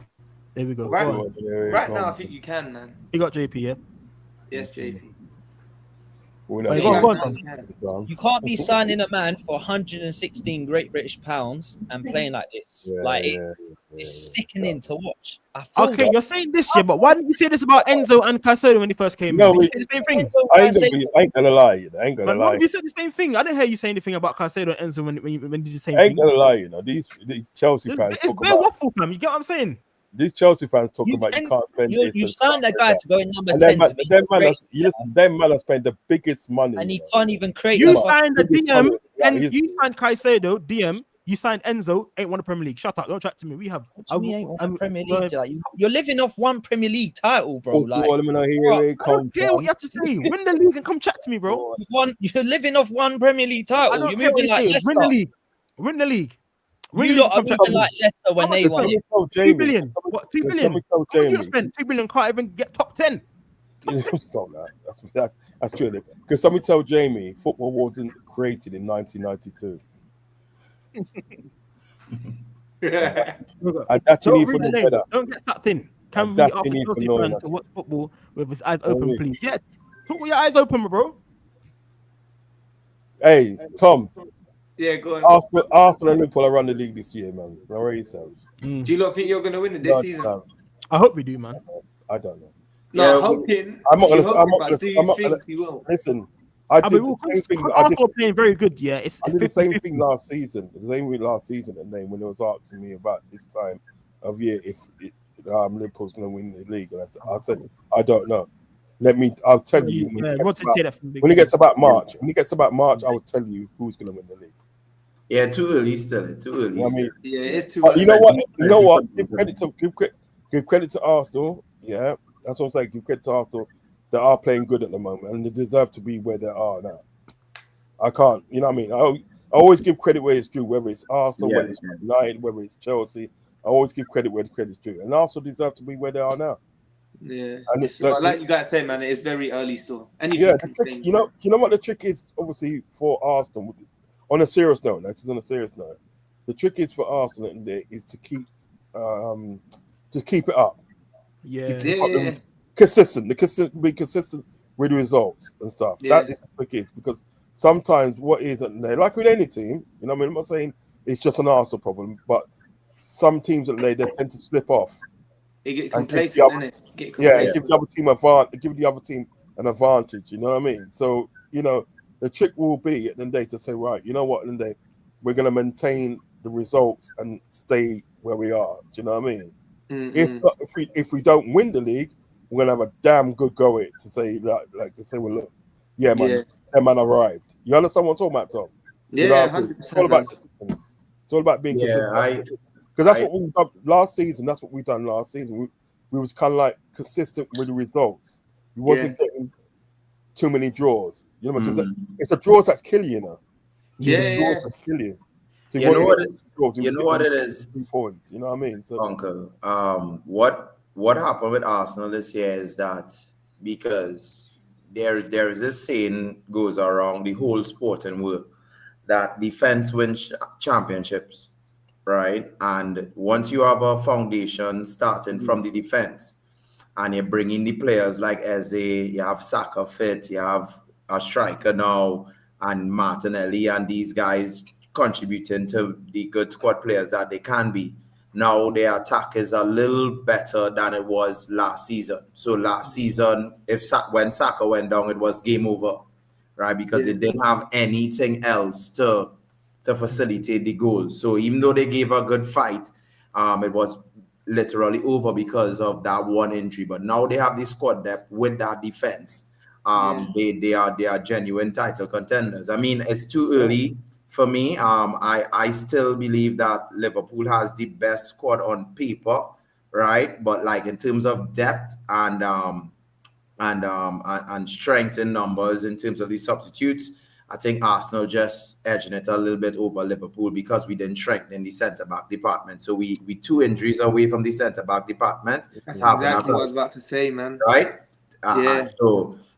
There we go. Right now, I think you can, man. You got JP, yeah? Yes, JP. You can't be signing a man for 116 Great British pounds and playing like this. It's sickening to watch. Okay, you're saying this, but why didn't you say this about Enzo and Caicedo when he first came in? Did you say the same thing? I ain't gonna lie. I ain't gonna lie. You said the same thing. I didn't hear you say anything about Caicedo and Enzo when did you say? I ain't gonna lie. These Chelsea fans. It's bare waffle, fam. You get what I'm saying? These Chelsea fans talk about you can't spend this. You signed that guy to go in number 10 to be them man are spending the biggest money. And he can't even create. You signed the DM and you signed Caicedo, DM. You signed Enzo, ain't won the Premier League. Shut up, don't chat to me. We have. Ain't won the Premier League. Like, you're living off one Premier League title, bro. I don't care what you have to say. Win the league and come chat to me, bro. You're living off one Premier League title. I don't You're care what moving like Win the league. Win the league. You lot are moving like Leicester when they won it. 2 billion. What? 2 billion? How much you spend? 2 billion can't even get top 10. Stop that. That's true. Because somebody tell Jamie football wasn't created in 1992. Don't get sucked in. Can we after Chelsea fan to watch football with his eyes open, please? Yeah, talk with your eyes open, bro. Hey, Tom. Yeah, go on. Arsenal and Liverpool are run the league this year, man. Worry yourselves. Do you not think you're going to win it this season? No. I hope we do, man. I don't know. No, hoping. I'm not gonna. Listen, I did the same thing. Arsenal playing very good. Yeah, I did the same thing last season. The same thing last season, and then when they was asking me about this time of year if Liverpool's going to win the league, and I said I don't know. I'll tell you when it gets about March. When it gets about March, I will tell you who's going to win the league. Yeah, too early still. Too early. You know what I mean? Yeah, it's too early. You know what? Give credit to Arsenal. Yeah, that's what I'm saying. Give credit to Arsenal. They are playing good at the moment, and they deserve to be where they are now. I can't. You know what I mean? I always give credit where it's due. Whether it's Arsenal, whether it's United, whether it's Chelsea, I always give credit where the credit's due. And Arsenal deserve to be where they are now. Yeah, and like you guys say, man, it's very early still. You know what the trick is, obviously, for Arsenal. On a serious note, the trick is for Arsenal is to keep it up. Yeah. Consistent. Be consistent with the results and stuff. Yeah. That is the trick is because sometimes what isn't there, like with any team, you know what I mean? I'm not saying it's just an Arsenal problem, but some teams that they tend to slip off. They get complacent, innit? Give the other team an advantage, you know what I mean? So, the trick will be at the end of the day to say, right, you know what, at the end of the day, we're going to maintain the results and stay where we are. Do you know what I mean? Mm-hmm. If we don't win the league, we're going to have a damn good go at it to say, well, look, that man arrived. You understand what I'm talking about, Tom? Yeah, 100%. 100%. It's all about consistent. It's all about being consistent. Because that's what we've done last season. That's what we've done last season. We was kind of like consistent with the results. We wasn't getting too many draws. You know, because it's the draws that's killing you now. Yeah. That's killing you. So you know what it is. 3 points. You know what I mean? So, Uncle, what happened with Arsenal this year is that because there is this saying goes around the whole sporting world that defense wins championships, right? And once you have a foundation starting from the defense, and you bring in the players like Eze, you have Saka fit, you have a striker now, and Martinelli, and these guys contributing to the good squad players that they can be. Now their attack is a little better than it was last season. So last season, when Saka went down, it was game over, right? Because they didn't have anything else to facilitate the goal. So even though they gave a good fight, it was literally over because of that one injury. But now they have the squad depth with that defense. They are genuine title contenders. I mean, it's too early for me. I still believe that Liverpool has the best squad on paper, right? But like in terms of depth and strength in numbers in terms of the substitutes, I think Arsenal just edging it a little bit over Liverpool because we didn't strengthen the centre-back department. So we 2 injuries away from the centre-back department. That's exactly what I was about to say, man. Right?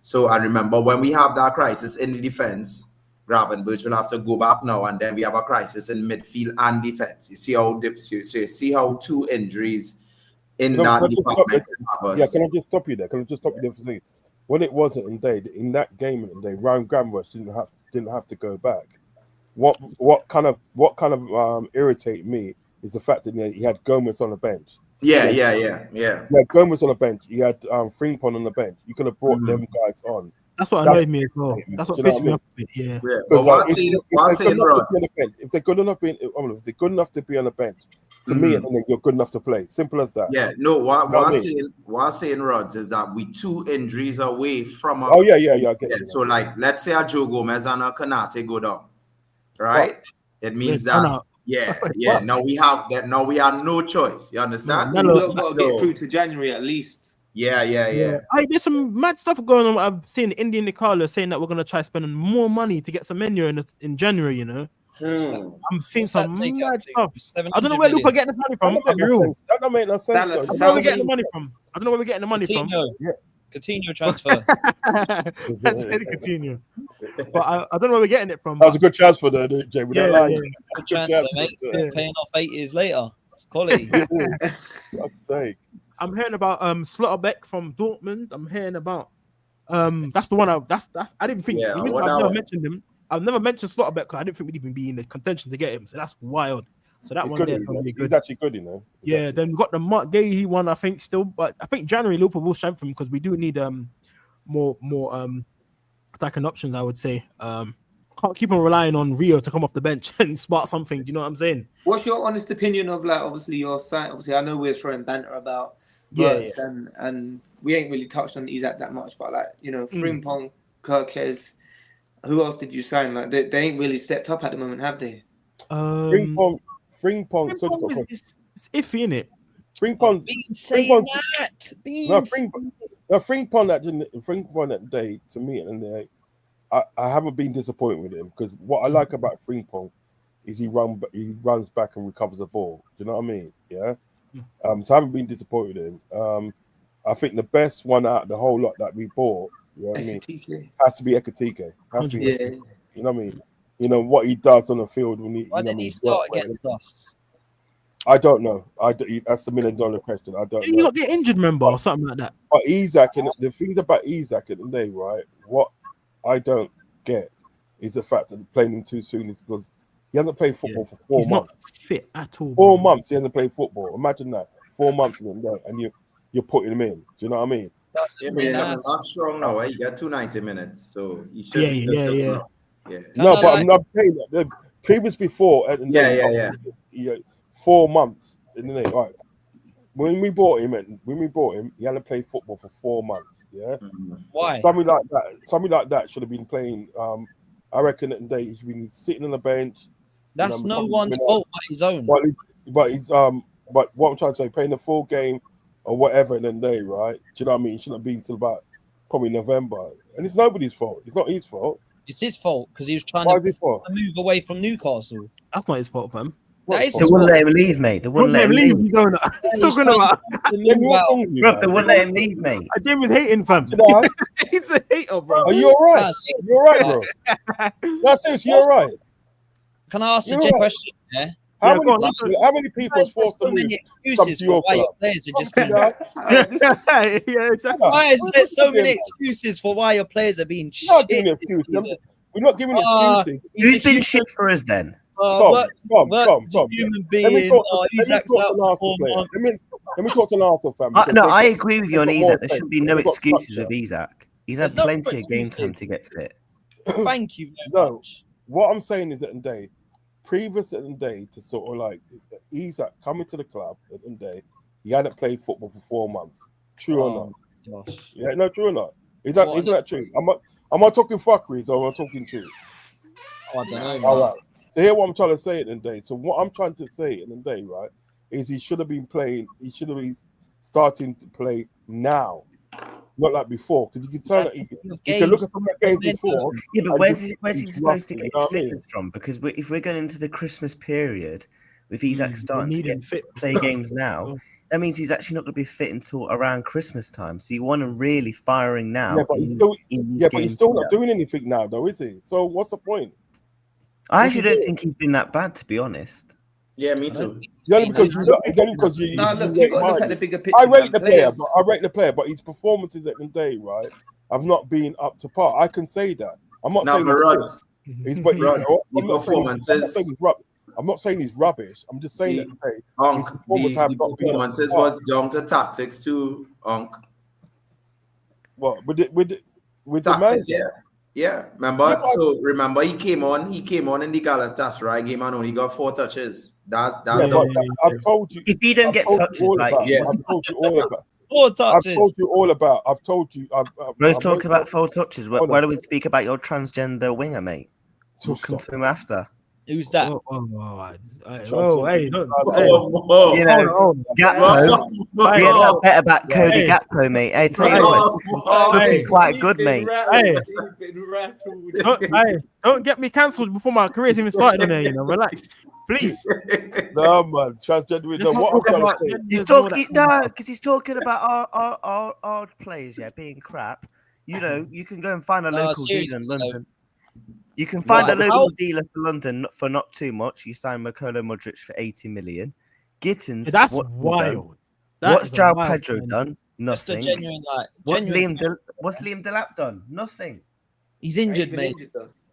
So I remember when we have that crisis in the defence, Gravenberch will have to go back now, and then we have a crisis in midfield and defence. You see how 2 injuries in that department. Yeah, can I just stop you there? Can I just stop you there for a second? When it wasn't in that game, Ryan Gravenberch didn't have to go back. What kind of irritated me is the fact that he had Gomez on the bench. Yeah. He had Gomez on the bench. He had Frimpong on the bench. You could have brought them guys on. That's what annoyed me as well. That's what pissed me off a bit. Yeah. But if they're good enough to be on the bench, to me, you're good enough to play. Simple as that. Yeah. No. What I'm saying, Rods, is that we 2 injuries away from. I get you. So, like, let's say a Joe Gomez and a Kanate go down, right? It means that. Yeah. Now we have that. Now we have no choice. You understand? We've got to get through to January at least. Yeah. There's some mad stuff going on. I've seen Indian Nicolo saying that we're gonna try spending more money to get some menu in January. You know, I'm seeing some mad stuff. I don't know where Lupa getting this money from. That don't make no sense. I don't know where we're getting the money from. I don't know where we're getting the money from. Coutinho transfer. That's Coutinho. But I don't know where we're getting it from. That was a good transfer, though, Jay. Good transfer, mate. Paying off 8 years later. It's quality. I'm hearing about Slotterbeck from Dortmund. I'm hearing about that's the one I didn't think. I've never mentioned him. I've never mentioned Slotterbeck because I didn't think we'd even be in the contention to get him. So that's wild. So that one there is probably good. He's actually good, you know. Yeah. Then we got the Mark Gahey one, I think still, but I think January Liverpool will strengthen because we do need more attacking options. I would say can't keep on relying on Rio to come off the bench and spark something. Do you know what I'm saying? What's your honest opinion of, like, obviously your side? Obviously, I know we're throwing banter about words and we ain't really touched on Isaac that much, but like, you know, Frimpong, Kirkes, who else did you sign? Like they ain't really stepped up at the moment, have they? Frimpong is iffy, innit? Frimpong saying that. Frimpong that day to me, and I haven't been disappointed with him because what I like about Frimpong is he runs back and recovers the ball. Do you know what I mean? Yeah. So I haven't been disappointed with him. I think the best one out of the whole lot that we bought, you know what I mean, has to be Ekitike. You know what I mean? You know what he does on the field when he. Why didn't he start against us? I don't know. That's the $1 million question. I don't know. He got get injured, remember, or something like that. But Isaac, and the thing about Isaac at the day, right? What I don't get is the fact that playing him too soon is because he hasn't played football for 4 months. He's not fit at all. 4 months he hasn't played football. Imagine that. 4 months in there, and you're putting him in. Do you know what I mean? That's not strong now. He got 290 minutes, so he should. Yeah. No, but I'm not saying that. The previous before, 4 months in the name. Right. When we bought him, he hadn't played football for 4 months. Yeah. Why? Something like that should have been playing. I reckon that day he should be sitting on the bench. That's no one's fault but his own. But what I'm trying to say, playing the full game or whatever in the day, right? Do you know what I mean? It shouldn't have been till about probably November, and it's nobody's fault. It's not his fault. It's his fault because he was trying to move away from Newcastle. That's not his fault, fam. They wouldn't let him leave, mate. They wouldn't let him leave. He's talking about. They wouldn't let him leave, mate. Jamie's hating, fam. He's a hater, bro. Are you all right? You're all right, bro. That's seriously, you're all right. Can I ask a J question? Yeah. How many people are forced to so many excuses for why your players are just being... Yeah, exactly. Why is there so many excuses for why your players are being shit? We're not giving excuses. Who's been shit for us then? Tom. Human being. Let me talk to an Arsenal fan. I agree with you on Isak. There should be no excuses with Isak. He's had plenty of game time to get fit. Thank you very much. What I'm saying is at the day, previous at the day to sort of like Isak coming to the club at the day, he hadn't played football for 4 months. True or not? Gosh. Yeah, no, true or not? Isn't that true? Am I talking fuckeries or am I talking truth? Oh, I don't know. All right. So here what I'm trying to say at the day. So what I'm trying to say at the day, right, is he should have been playing. He should have been starting to play now, not like before. Because you can tell that you can look at some of the games before. Yeah, but where's he supposed to get his fitness from? Because if we're going into the Christmas period with Isak starting to get play games now, that means he's actually not going to be fit until around Christmas time. So you want him really firing now. Yeah, but he's still not doing anything now, though, is he? So what's the point? I actually don't think he's been that bad, to be honest. Yeah, me too. Look, you've got to look at the bigger picture. I rate the player, but his performances at the day, right, have not been up to par. I can say that. I'm not saying I'm not saying he's rubbish. I'm just saying that the performances was down to tactics too, Unc. What with tactics, the manager? Yeah. Remember he came on in the Galatasaray game and only got 4 touches. That's I've told you. If he don't get touches, I've told you all about. 4 touches. I've told you. Bro's talking about 4 touches. Why do we speak about your transgender winger, mate? We'll come to him after. Who's that? Gakpo. We had that bet about Cody Gakpo, mate. Hey, tell you what, looking quite good, mate. Don't get me cancelled before my career's even started in there, relax. Please. No, man. Transgender. What he's talking because he's talking about our players, being crap. You can go and find a local dealer in London. You can find a local dealer for London for not too much. You sign Mikolo Modric for 80 million. Gittins. That's wild. What's João Pedro done? Nothing. Just a genuine What's Liam Delap done? Nothing. He's injured, mate.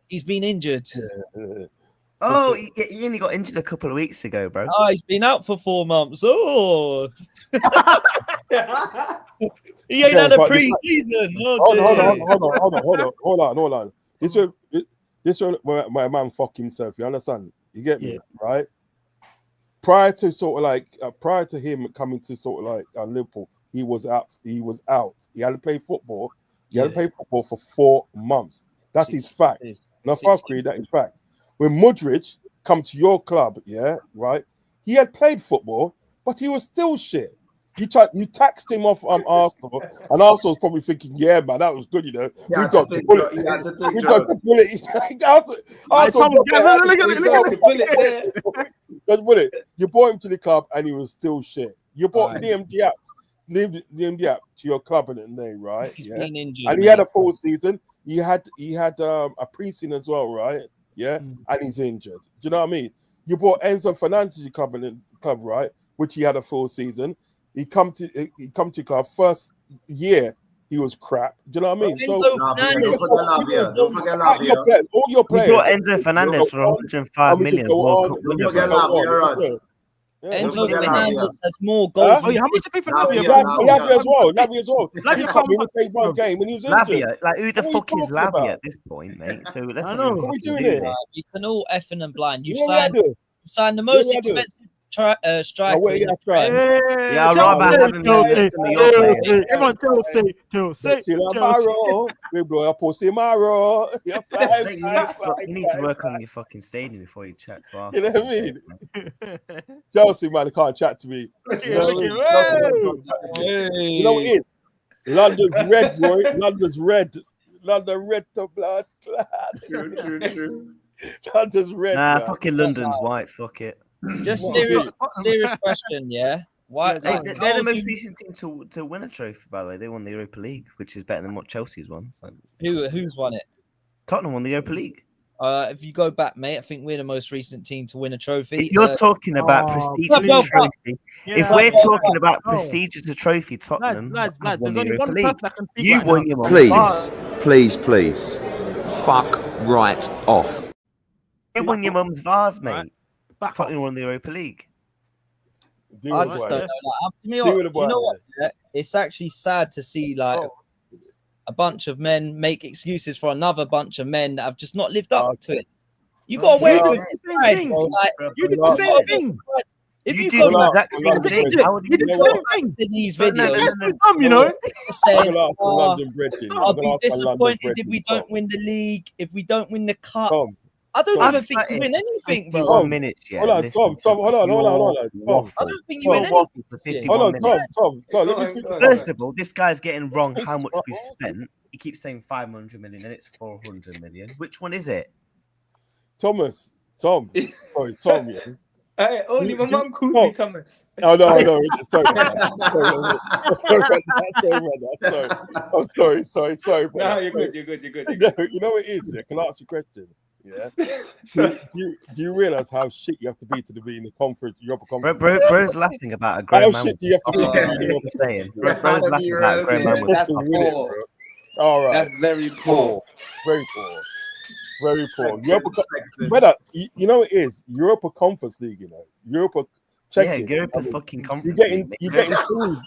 He's been injured. Oh, he only got injured a couple of weeks ago, bro. Oh, he's been out for 4 months. Oh. He ain't had a pre-season. Hold on. This one, my man fuck himself. You understand? You get me, right? Prior to him coming to sort of like Liverpool, he was out. He had to play football. He had to play football for 4 months. That is fact. Not fuckery. That is fact. When Modric come to your club, right? He had played football, but he was still shit. You taxed him off Arsenal, and Arsenal's probably thinking, "Yeah, man, that was good." We got the bullet. We got the bullet. You brought him to the club, and he was still shit. You brought Liam Diap to your club in the name, right? He's been injured, and he had a full season. He had a pre-season as well, right? Yeah, and he's injured. Do you know what I mean? You brought Enzo Fernandez to your club, right? Which he had a full season. He come to club first year. He was crap. Do you know what I mean? Don't forget Lavia. All your players. We got Enzo Fernandez for 105 million. Don't forget Lavia. Enzo Fernandez has more goals. How much you pay for Lavia? Lavia as well. He come in and played 1 game when he was injured. Lavia, who the fuck is Lavia at this point, mate? So let's. What are we doing here? You can all effing and blind. You signed the most expensive striker. I'd rather have him than your Everyone, Chelsea. We blow up Osimaro. You need to work on your fucking stadium before you chat to us. You know what I mean? Chelsea, man, can't chat to me. You know what it is? London's red, boy. London's red. London red to blood clad. True. London's red. Nah, fucking London's white. Fuck it. Just serious question, yeah. Why? They're the most recent team to win a trophy, by the way. They won the Europa League, which is better than what Chelsea's won. So. Who's won it? Tottenham won the Europa League. If you go back, mate, I think we're the most recent team to win a trophy. If you're talking about prestigious trophy, if we're talking about prestigious trophy, Tottenham, lads, won there's the only Europa one League. person that can speak You right won now. your mum's vase. Please, fuck right off. You won your mum's vase, mate. Back Tottenham off. won the Europa League. I just don't know. Do you know what? Yeah? It's actually sad to see like a bunch of men make excuses for another bunch of men that have just not lived up to it. You got to wear the same thing. You did the same thing. If you did the exact same thing, you did the same thing to these videos, you know, saying, I'll be disappointed if we don't win the league, if we don't win the cup. I don't even think you win anything, bro. 51 minutes, yeah. Hold on, Tom. Hold on. I don't think you win anything for 51 minutes. Tom. Let me speak. First of all, this guy's getting wrong how much we spent. He keeps saying 500 million and it's 400 million. Which one is it? Tom. Sorry, Tom. Yeah. Hey, only my mum calls me Thomas. Oh no. Sorry. I'm sorry. No, you're good. You know what it is? Yeah? Can I ask you a question? Yeah. do you realize how shit you have to be in the conference, Europa conference? Bro's laughing about a grown man. How shit do you have to be? Bro's laughing about a grown man. That's poor. All right. That's very poor. Very poor. Brother, you know what it is? Europa Conference League, you know. Europa. Yeah, Europa fucking Conference. You're getting food.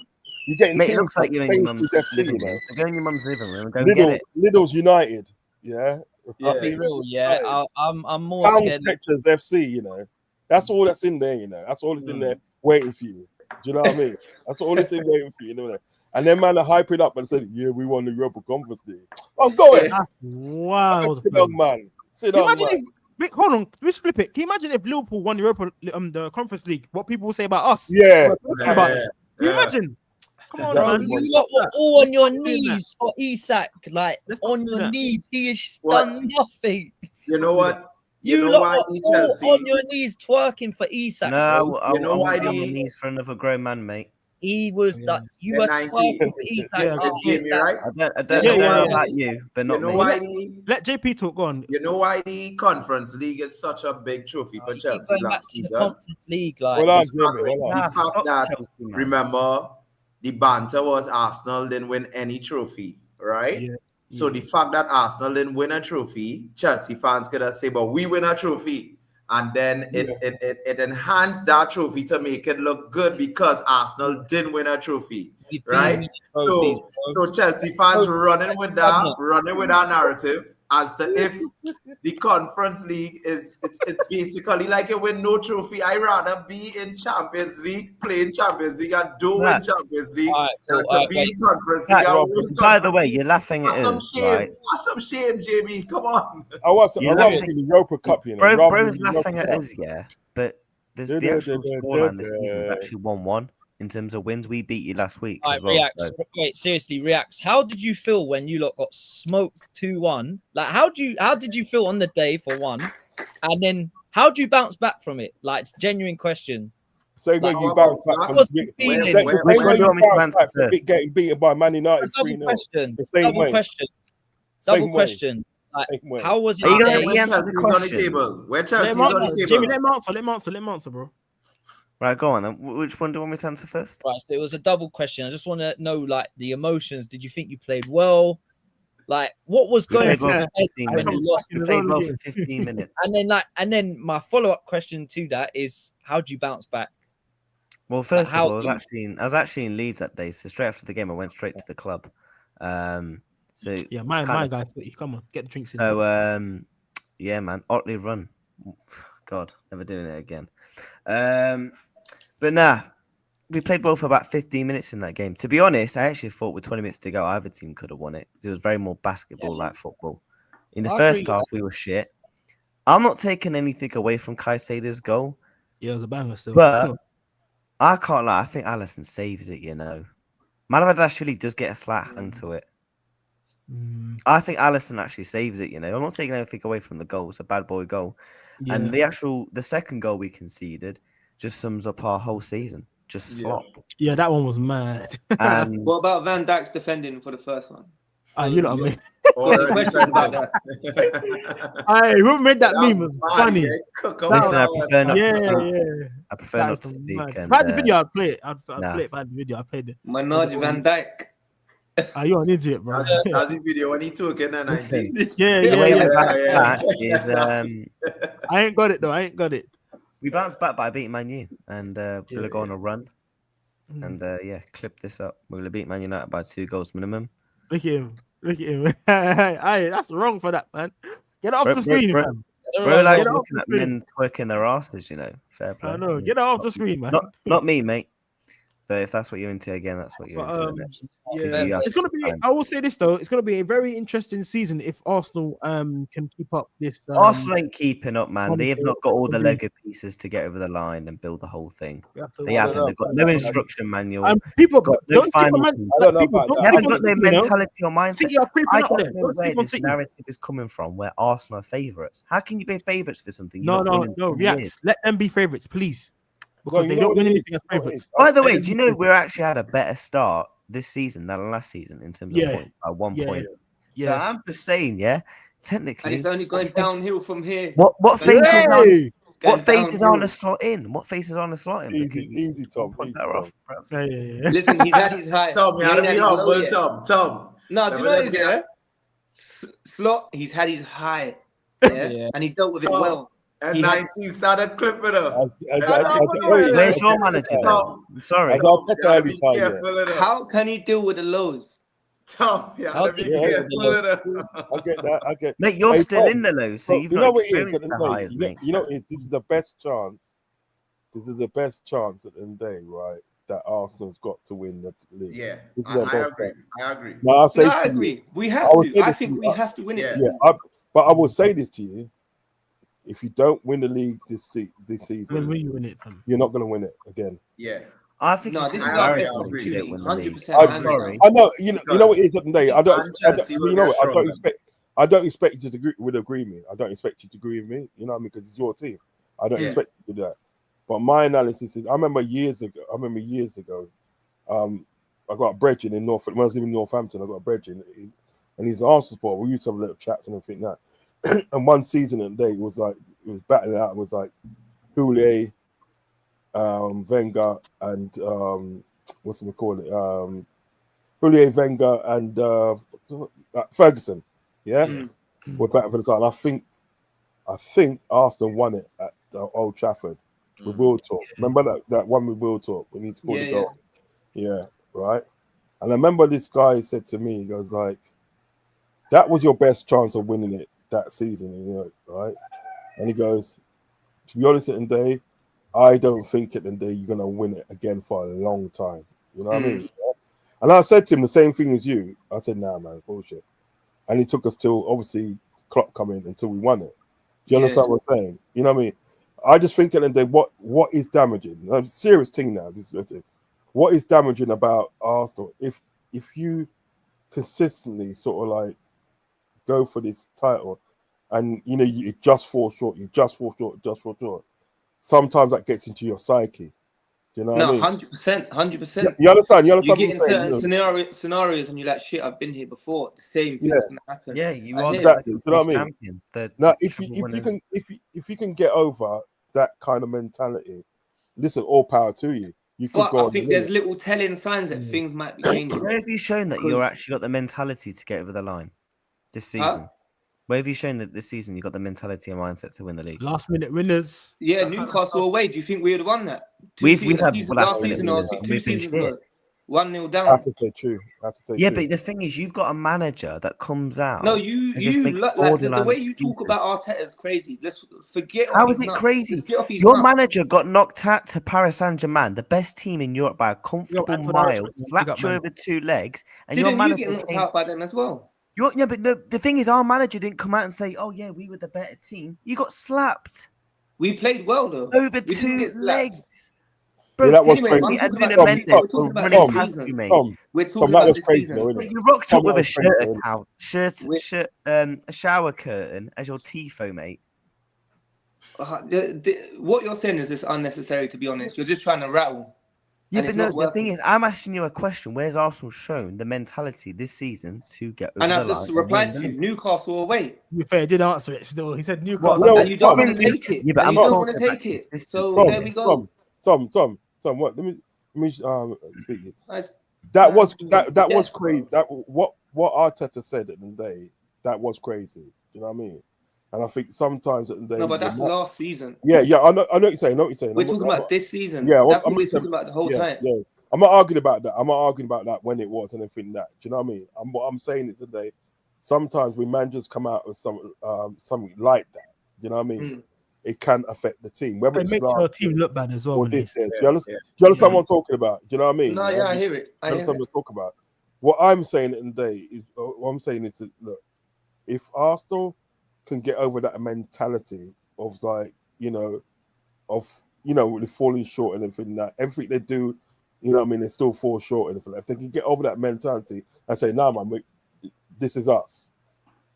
Mate, it looks like you're in your mum's living room. Go in your mum's living room and go and get it. Lidl's United. Yeah. I'll be real, yeah. I'm more Pound scared. Spectres FC, you know. That's all that's in there, you know. That's all that's in there waiting for you. Do you know what I mean? That's all it's in waiting for you, you know. And then man, hype it up and say, "Yeah, we won the Europa Conference League." I'm going. Wow. Sit down, man. Hold on, let's flip it. Can you imagine if Liverpool won the Conference League? What people will say about us? Yeah. Can you imagine? Come on, Bro, man. you lot were all on your knees for Isak, like on your knees. He has done nothing. You know what? You lot were all on your knees twerking for Isak. No, you know why on your knees for another grown man, mate. He was that you were twerking for Isak. I don't know about you, but not me. Let JP talk on. You know why the Conference League is such a big trophy for Chelsea last season? Conference League, like the fact that remember the banter was Arsenal didn't win any trophy, right? Yeah. So the fact that Arsenal didn't win a trophy, Chelsea fans could have said, but we win a trophy. And then it enhanced that trophy to make it look good because Arsenal didn't win a trophy, right? So Chelsea fans running with that narrative as to if the Conference League is it's basically like you win no trophy. I rather be in Champions League, playing Champions League and do win Champions League than to be in Conference League. By the way, you're laughing at us. That's some shame, Jamie. Come on. I was in the Europa Cup, you know. Bro's laughing at us, yeah. But there's the actual scoreline this season is actually 1-1. In terms of wins, we beat you last week. Wait, seriously, Reacts. How did you feel when you lot got smoked 2-1? Like, how did you feel on the day for one, and then how do you bounce back from it? Like, it's a genuine question. Same way you bounce back from getting beaten by Man United 3-0. Double question. Like, how was it? On the table. Where Chelsea's on the table? Jamie, let him answer, bro. Right, go on then. Which one do you want me to answer first? Right, so it was a double question. I just want to know, like, the emotions. Did you think you played well? Like, what was going through your head when you lost? We played well for 15 minutes. And then my follow-up question to that is, how do you bounce back? Well, first of all, I was actually in Leeds that day, so straight after the game, I went straight to the club. So yeah, my guy, come on, get the drinks in. So yeah, man, Otley run. God, never doing it again. But nah, we played well for about 15 minutes in that game. To be honest, I actually thought with 20 minutes to go, either team could have won it. It was very more basketball like football. In the first half, we were shit. I'm not taking anything away from Caicedo's goal. Yeah, it was a banger still. But I can't lie. I think Alisson saves it, you know. Malavadashvili does get a slight hang to it. I think Alisson actually saves it, you know. I'm not taking anything away from the goal. It's a bad boy goal. Yeah. And the second goal we conceded just sums up our whole season. Just slop. Yeah, that one was mad. What about Van Dijk's defending for the first one? You know what I mean? Any questions about that? Who made that meme? It was funny. Listen, I prefer not to speak. Yeah. I prefer not to speak. If I had the video, I'd play it. I'd play it if I had the video. I played it. Manoj Van Dijk. You're an idiot, bro. That's the video when he took it and Listen, 19. the way we bounce back is I ain't got it though. I ain't got it. we bounced back by beating Man U, and we're gonna go on a run. And clip this up. We're gonna beat Man United by 2 goals minimum. Look at him. Hey, that's wrong for that, man. Get it off the screen, fam. Bro, like looking at men twerking their asses, you know. Fair play. I know. Get it off the screen, man. Not me, mate. But if that's what you're into, again, that's what you're into. It's gonna be. I will say this though, it's gonna be a very interesting season if Arsenal can keep up this. Arsenal ain't keeping up, man. They have not got all the Lego pieces to get over the line and build the whole thing. They haven't. They've got no instruction manual. People got no final. They haven't got their mentality or mindset. I don't know where this narrative is coming from, where Arsenal are favourites. How can you be favourites for something? No. React. Let them be favourites, please. Because they don't win anything as favourites. By the way, do you know we actually had a better start this season than last season in terms of points by 1 point? So I'm just saying, technically, and it's only going downhill from here. What faces on? What faces on a slot in? What faces on a slot in? Easy, Tom. Listen, he's had his high. Tom, you had to be humble, Tom. No, do you know what it is? Slot, he's had his high. And he dealt with it well. And 19 started clipping up. Where's your manager? I'm sorry. How can he deal with the lows? Tom, I get that. I get. Mate, you're still in the lows, so you've not experienced the highs, mate. You know, this is the best chance. This is the best chance at the end of the day, right? That Arsenal's got to win the league. Yeah, I agree. No, I agree. We have to. I think we have to win it. Yeah, but I will say this to you. If you don't win the league this season, when will you win it? You're not going to win it again. Yeah, I think this is our best opportunity. 100%. I'm sorry. I know. You know what it is at the day. I don't expect you to agree with me. I don't expect you to agree with me. You know what I mean? Because it's your team. I don't expect you to do that. But my analysis is, I remember years ago. I got a brethren in North. When I was living in Northampton, I got a brethren, and he's an Arsenal supporter. We used to have little chats and everything like that. And one season and day was battling out. It was like Houllier, Wenger, and what's we call it? Houllier, Wenger, and Ferguson. Yeah, we're battling for the title. I think Arsenal won it at Old Trafford with Will Talk. Remember that one with Will Talk when he scored the goal? Yeah, right. And I remember this guy said to me, he goes like, "That was your best chance of winning it that season," you know, right? And he goes, "To be honest, at the end of the day, I don't think at the end of the day you're gonna win it again for a long time." You know what I mean? Yeah? And I said to him the same thing as you. I said, "Nah, man, bullshit." And he took us till obviously Klopp coming until we won it. Do you understand what I'm saying? You know what I mean? I just think at the end of the day, what is damaging? A serious thing now. What is damaging about Arsenal? If you consistently sort of like go for this title, and you know you just fall short. Sometimes that gets into your psyche. Do you know what I mean? 100%. You understand? You get in certain scenarios, and you're like, "Shit, I've been here before. The same thing's gonna happen." Yeah, you are exactly. You know what I mean? Champions. Now, if you can get over that kind of mentality, listen, all power to you. I think there's little telling signs that things might be changing. Where have you shown that you're actually got the mentality to get over the line this season? Where have you shown that this season you got the mentality and mindset to win the league? Last minute winners. Yeah, Newcastle away. Do you think we would have won that? We've had last season or 2 seasons ago. 1-0 down. That's to say true. Yeah, but the thing is, you've got a manager that comes out. No, the way you talk about Arteta is crazy. Let's forget. How is it crazy? Your manager got knocked out to Paris Saint-Germain, the best team in Europe by a comfortable mile, slapped you over 2 legs, and your manager get knocked out by them as well. But the thing is, our manager didn't come out and say, "Oh yeah, we were the better team." You got slapped. We played well though. Over 2 legs. Bro, that was crazy. We're talking about this season. You rocked up with a shower curtain as your tifo, mate. What you're saying is just unnecessary, to be honest. You're just trying to rattle. Yeah, but no, the thing is, I'm asking you a question. Where's Arsenal shown the mentality this season to get over and the I've line? just replied to you, Newcastle away. To be fair, he did answer it still. He said Newcastle. And you don't want to take it. Yeah, but and you don't want to take it. So there we go. Tom, what? Let me speak it. That was crazy. That what Arteta said at the day, that was crazy. You know what I mean? And I think sometimes at the day. No, but that's last season. Yeah, I know what you're saying. We're talking about this season. Yeah, that's what we're talking about the whole time. Yeah, I'm not arguing about that. I'm not arguing about that when it was and everything that. Do you know what I mean? What I'm saying is today, sometimes when managers come out with something like that, you know what I mean? It can affect the team. Whether it makes your team look bad as well. Do you understand what I'm talking about? Do you know what I mean? No, I hear it. I hear it. Talk about. What I'm saying today is, what I'm saying is that, look, if Arsenal can get over that mentality of really falling short and everything they do, you know what I mean, they still fall short and everything. If they can get over that mentality and say, "Nah, man, this is us,"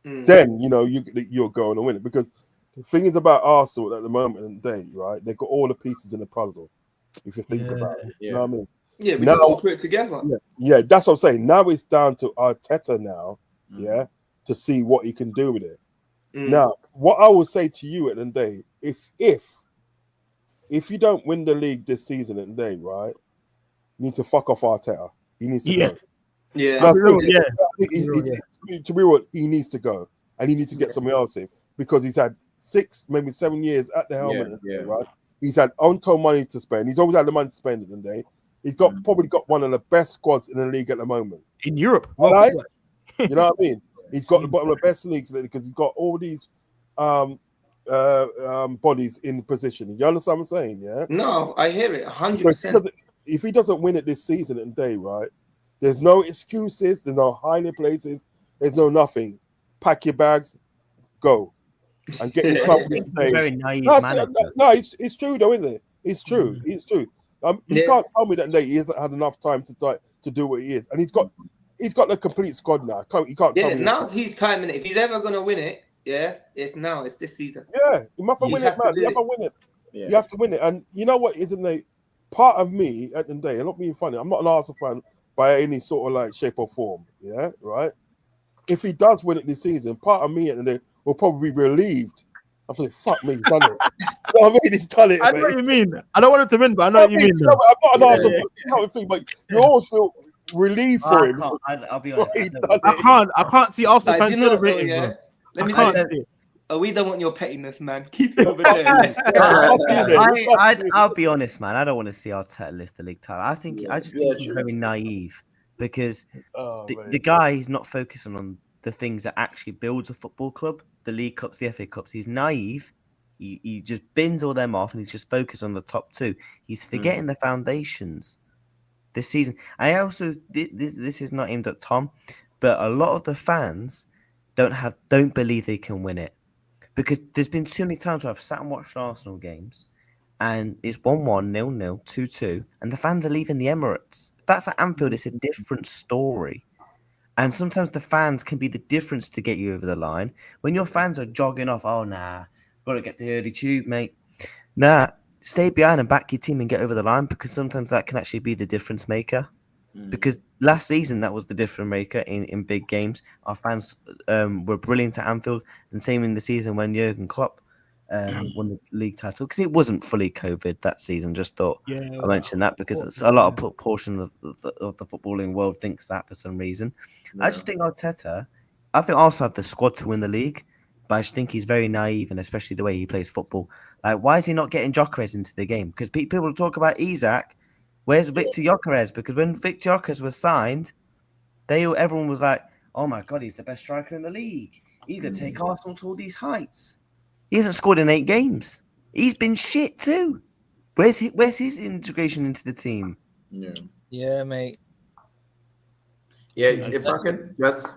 then you're going to win it. Because the thing is about Arsenal at the moment in the day, right? They've got all the pieces in the puzzle. If you think about it, you know what I mean? Yeah, we just all put it together. Yeah, that's what I'm saying. Now it's down to Arteta now, to see what he can do with it. Now, what I will say to you at the end of the day, if you don't win the league this season at the day, right, you need to fuck off Arteta. He needs to go. Yeah. To be real, he needs to go, and he needs to get somebody else in, because he's had 6, maybe 7 years at the helm, right? He's had untold money to spend. He's always had the money to spend at the end of the day. He's probably got one of the best squads in the league at the moment. In Europe. Right? You know what I mean? He's got the bottom of the best leagues because he's got all these bodies in position. You understand what I'm saying? Yeah. No, I hear it 100%. If he doesn't win it this season and day, right? There's no excuses. There's no hiding places. There's no nothing. Pack your bags, go, and get yourself. Very naive. No, it's true though, isn't it? It's true. It's true. You can't tell me that he hasn't had enough time to do what he is, and he's got the complete squad now. You can't. Yeah, now's his time, and if he's ever gonna win it, it's now. It's this season. Yeah, you must win it, man. You have to win it. You have to win it, and you know what? Isn't it? Part of me at the end of the day, I'm not being funny. I'm not an Arsenal fan by any sort of shape or form. Yeah, right. If he does win it this season, part of me at the end of the day will probably be relieved. I'm like, fuck me, he's done it. You know what I mean? He's done it. I know what you mean. I don't want him to win, but I know what you mean. I'm not an Arsenal fan, but you always feel relieved for him. I'll be honest. I can't see Arsenal fans celebrating. Let me say, we don't want your pettiness, man. Keep it over there. I'll be honest, man. I don't want to see Arteta lift the league title. I think he's very naive, because the guy is not focusing on the things that actually builds a football club, the League Cups, the FA Cups. He's naive. He just bins all them off, and he's just focused on the top 2. He's forgetting the foundations this season. I also this is not aimed at Tom, but a lot of the fans don't believe they can win it, because there's been so many times where I've sat and watched Arsenal games, and it's 1-1, 0-0, 2-2, and the fans are leaving the Emirates. If that's at Anfield, it's a different story. And sometimes the fans can be the difference to get you over the line. When your fans are jogging off, got to get the early tube, mate. Nah, stay behind and back your team and get over the line, because sometimes that can actually be the difference maker. Because last season, that was the difference maker in big games. Our fans were brilliant at Anfield, and same in the season when Jurgen Klopp won the league title, because it wasn't fully COVID that season. Just thought I mentioned that because it's a lot of portion of the footballing world thinks that for some reason. I just think Arteta, I think Arsenal have the squad to win the league, but I just think he's very naive, and especially the way he plays football. Like, why is he not getting Gyökeres into the game? Because people talk about Isak. Where's Victor Gyökeres? Because when Victor Gyökeres was signed, everyone was like, "Oh my God, he's the best striker in the league. He's gonna take Arsenal to all these heights." He hasn't scored in 8 games. He's been shit too. Where's his integration into the team? Yeah, mate. Yeah, if I could just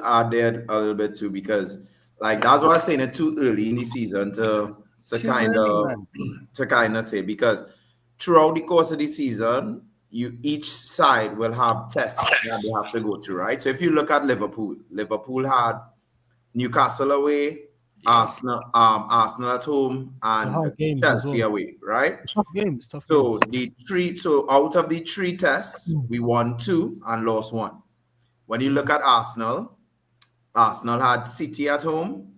add there a little bit too, because that's what I was saying, it too early in the season to kind of say, because throughout the course of the season, each side will have tests that they have to go through, right? So if you look at Liverpool had Newcastle away, Arsenal at home, and Chelsea away, right? Tough games. So out of the 3 tests, we won 2 and lost 1. When you look at Arsenal had City at home,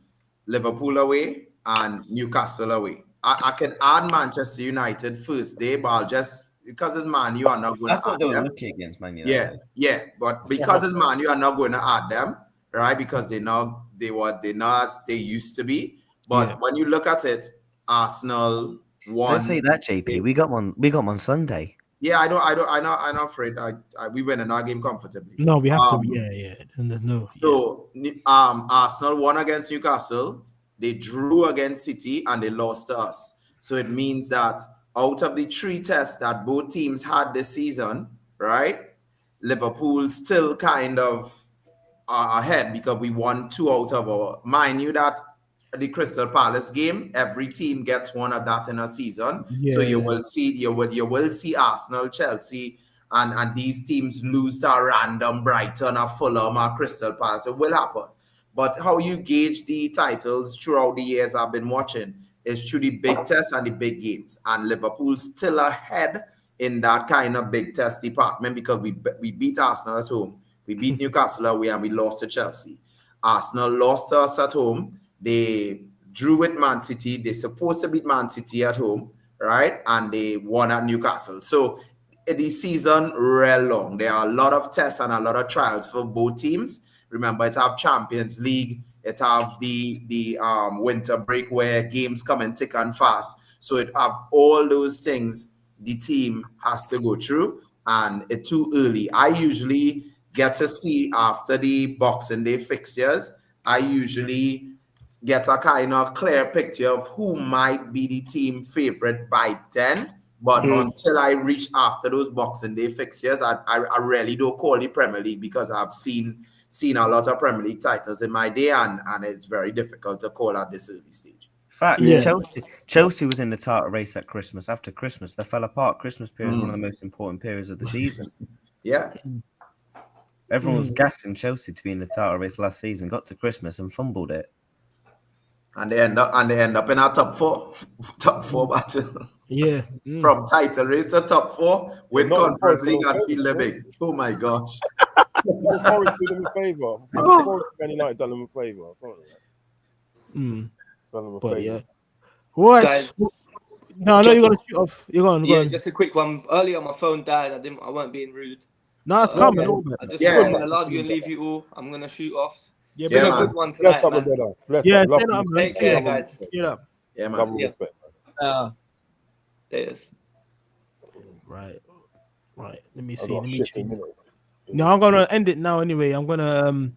Liverpool away, and Newcastle away. I can add Manchester United first day, but I'll just, because it's Man U, are not going to add them. I thought they were lucky against Man United. Yeah, but because it's Man U, are not going to add them, right? Because they're not as they used to be. But when you look at it, Arsenal won. Don't say that, JP. We got one on Sunday. Yeah, I'm not afraid. We win in our game comfortably. No, we have to. Yeah. And there's no. So, Arsenal won against Newcastle. They drew against City and they lost to us. So it means that out of the 3 tests that both teams had this season, right? Liverpool still kind of ahead because we won 2 out of our. Mind you that the Crystal Palace game, every team gets one of that in a season. So you will see Arsenal, Chelsea, and these teams lose to a random Brighton, or Fulham, or Crystal Palace. It will happen. But how you gauge the titles throughout the years I've been watching is through the big tests and the big games. And Liverpool's still ahead in that kind of big test department because we beat Arsenal at home. We beat Newcastle away and we lost to Chelsea. Arsenal lost to us at home. They drew with Man City. They're supposed to beat Man City at home, right? And they won at Newcastle. So the season real long. There are a lot of tests and a lot of trials for both teams. Remember, it have Champions League. It have the winter break where games come in thick and fast. So it have all those things the team has to go through, and it's too early. I usually get to see after the Boxing Day fixtures. I usually get a kind of clear picture of who might be the team favorite by then. But until I reach after those Boxing Day fixtures, I really don't call the Premier League because I've seen a lot of Premier League titles in my day, and it's very difficult to call at this early stage. Fact, Chelsea was in the title race at Christmas. After Christmas, they fell apart. Christmas period is one of the most important periods of the season. Yeah. Everyone was gassing Chelsea to be in the title race last season, got to Christmas and fumbled it. And they end up in our top four battle. Yeah. From title race to top 4 with Conference League and Field League. Oh my gosh. Forest did them a favour. Forest Man United done them a favour. Done them a favour. Yeah. What? Guys, no, you're gonna shoot off. You're going. Yeah, just a quick one. Earlier, my phone died. I weren't being rude. No, it's coming. I just want to love you and leave you all. I'm gonna shoot off. Yeah, been a good one tonight, man. Take care, guys. Yeah, man. There's. Right. Let me see. No, I'm gonna end it now. Anyway, I'm gonna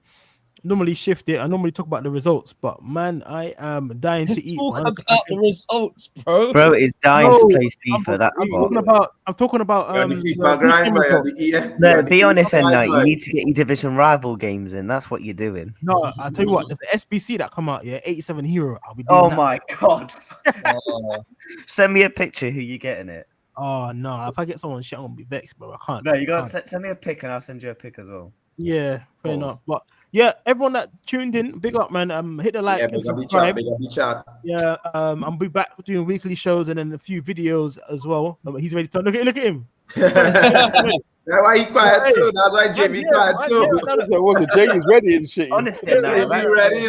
normally shift it. I normally talk about the results, but man, I am dying to eat. Talk about the results, bro. Bro is dying to play FIFA. That's what. I'm talking about No, be honest, and night. You need to get your division rival games in. That's what you're doing. No, I'll tell you what. There's an SBC that come out. Yeah, 87 Hero. I'll be doing that. My god! Send me a picture. Who you getting it? Oh no! If I get someone shit, I'm gonna be vexed, bro. I can't. No, you gotta send me a pic, and I'll send you a pic as well. Yeah, fair enough. But yeah, everyone that tuned in, big up, man. Hit the like and subscribe. Yeah, I'll be back doing weekly shows and then a few videos as well. He's ready to look at him. That's why he quiet too. That's why Jamie quiet too. Was it Jamie's ready and shit? Honestly, ready.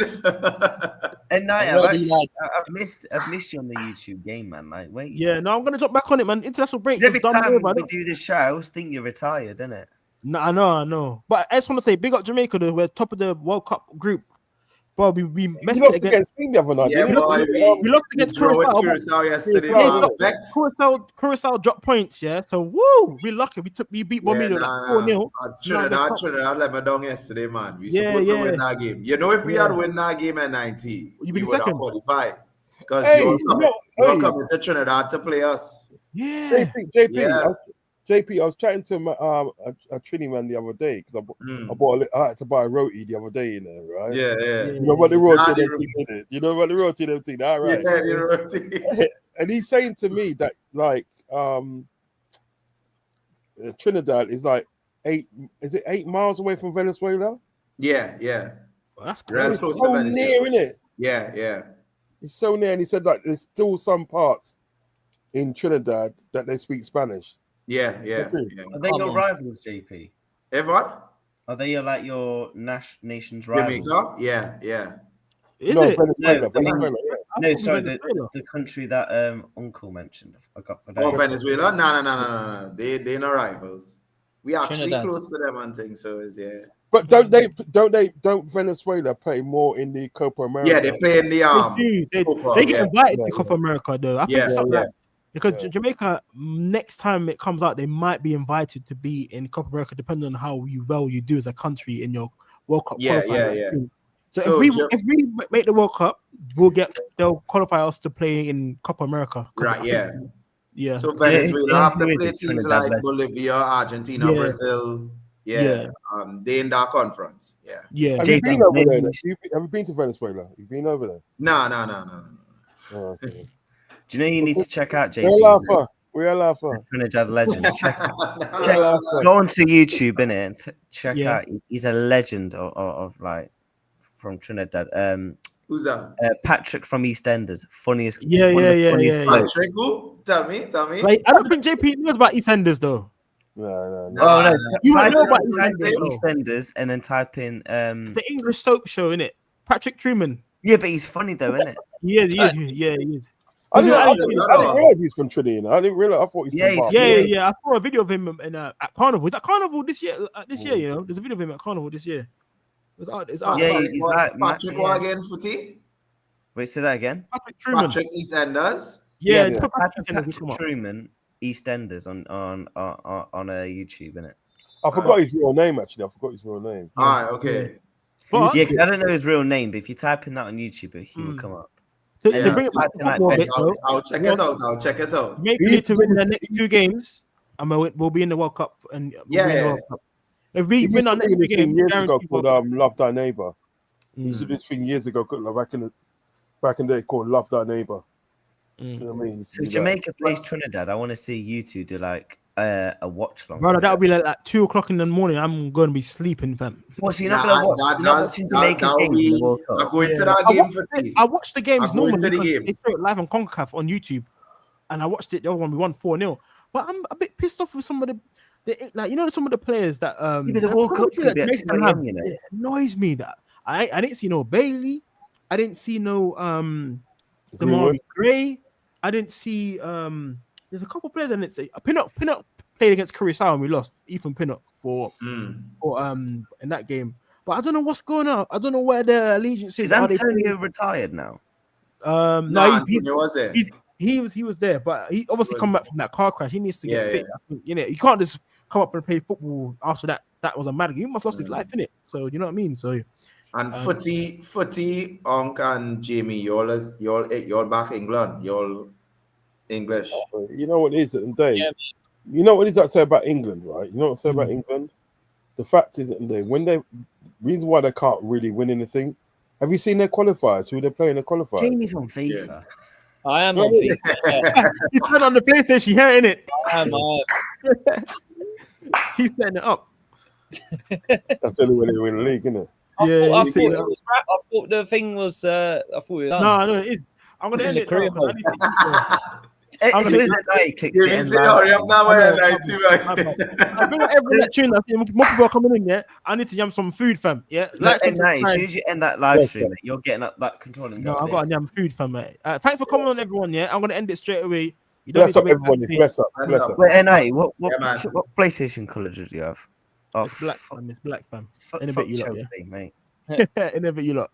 And I've missed you on the YouTube game, man. Like, wait. Yeah, no, I'm gonna drop back on it, man. International break. Every time we do this show, I always think you're retired, isn't it? No, I know. But I just want to say, big up Jamaica, though. We're top of the World Cup group. Bro, we messed it against Spain the other night. Yeah, we lost against Curacao yesterday. Curacao dropped points, yeah. So woo, we lucky. We beat 1 million 4-0. Trinidad let me down yesterday, man. We supposed to win that game. You know, if we had win that game at 90, you'd be would second. have qualified. Because you're coming to Trinidad to play us. Yeah. JP, I was chatting to a Trini man the other day because I had to buy a roti the other day in there, right? Yeah. You know what the roti them thing is? You know what the roti them thing? All right. Yeah, the roti. And he's saying to me that like Trinidad is like 8 miles away from Venezuela? Yeah. Well, that's so near, isn't it? Yeah. He's so near, and he said that there's still some parts in Trinidad that they speak Spanish. Yeah. Are they your rivals, JP? What? Are they your nation's rivals? Jamaica? Yeah. Venezuela. No, sorry, the country that Uncle mentioned. I got Venezuela? No. They're not rivals. We actually close to them and things, so it's But don't Venezuela play more in the Copa America? Yeah, they play in the They get invited to Copa America though. I think something like because Jamaica, next time it comes out, they might be invited to be in Copa America, depending on how well you do as a country in your World Cup qualifying. So if we make the World Cup, they'll qualify us to play in Copa America. Right, yeah. So Venezuela have to play teams like Bolivia, Argentina, Brazil. Yeah. They in that conference. Yeah. Have you been over there? Have you been to Venezuela? You've been over there? No. Oh, okay. Do you know you need to check out JP? We're laughing. Trinidad legend. Go onto YouTube, innit, and check out. He's a legend of like from Trinidad. Who's that? Patrick from EastEnders. Funniest. Yeah. Patrick, who? Tell me. Like, I don't think JP knows about EastEnders though. No. Oh no! You would know about EastEnders and then type in. It's the English soap show, innit? Patrick Truman. Yeah, but he's funny though, isn't it? He is. I didn't realize he's from Trinidad. I didn't realize. I thought he's from Yeah. I saw a video of him at Carnival. Is that Carnival this year? You know, there's a video of him at Carnival this year. It's out. Yeah, he's like Patrick again, Footy. Wait, say that again. Patrick Truman. Patrick EastEnders. Yeah. Patrick Truman, EastEnders on a YouTube, innit? I forgot his real name. Actually, I forgot his real name. All right, okay. But, because I don't know his real name, but if you type in that on YouTube, he will come up. I'll check it out. Maybe we need to win the next 2 games, and we'll be in the World Cup. And if we win our next 2 games, years ago called Love Thy Neighbor. We used to do this thing years ago, back in the day, called Love Thy Neighbor. You know what I mean? So Jamaica plays Trinidad. I want to see you two do like a watch long. Brother, that'll be like 2 o'clock in the morning. I'm going to be sleeping, fam. Well, so you're not going to watch Jamaica games. I'm going to that game for tea. I watched the games normally because they throw it live on CONCACAF on YouTube, and I watched it. The other one we won 4-0. But I'm a bit pissed off with some of some of the players that the World Cup's gonna be at 2 a.m, you know. It annoys me that I didn't see no Bailey. I didn't see no Damari Gray. I didn't see there's a couple players I didn't say. Pinnock played against Curaçao and we lost. Ethan Pinnock for in that game. But I don't know what's going on. I don't know where the allegiance is. Is Antonio retired now? No, he was there, but he obviously come back from that car crash. He needs to get fit. I think, you know, you can't just come up and play football after that. That was a mad game. He must have lost his life in it. So you know what I mean. So and Footy, Onk and Jamie, you're back England. You're English. You know what it is at the day. Yeah. You know what it is I say about England, right? You know what I say about England. The fact is that reason why they can't really win anything. Have you seen their qualifiers? Who they're playing their qualifiers? Jamie's on FIFA. Yeah. I am on FIFA. He's playing on the PlayStation here, innit? I am. He's setting it up. That's the only way they win the league, isn't it? I thought the thing was. I thought it was done. No, it is. I'm gonna end it. As soon as I click hurry up now, I bring up every tune. More people are coming in there. I need to yam some food, fam. Yeah, as soon as you end that live stream, you're getting up that controlling. No, I've got to yam food, fam. Mate. Thanks for coming on, everyone. Yeah, I'm gonna end it straight away. You don't bless up, everybody. Bless up. Wait, NA, what PlayStation colour do you have? It's black, fam. It's black, fam. In a bit, you lot, yeah. mate. In a bit, you lot.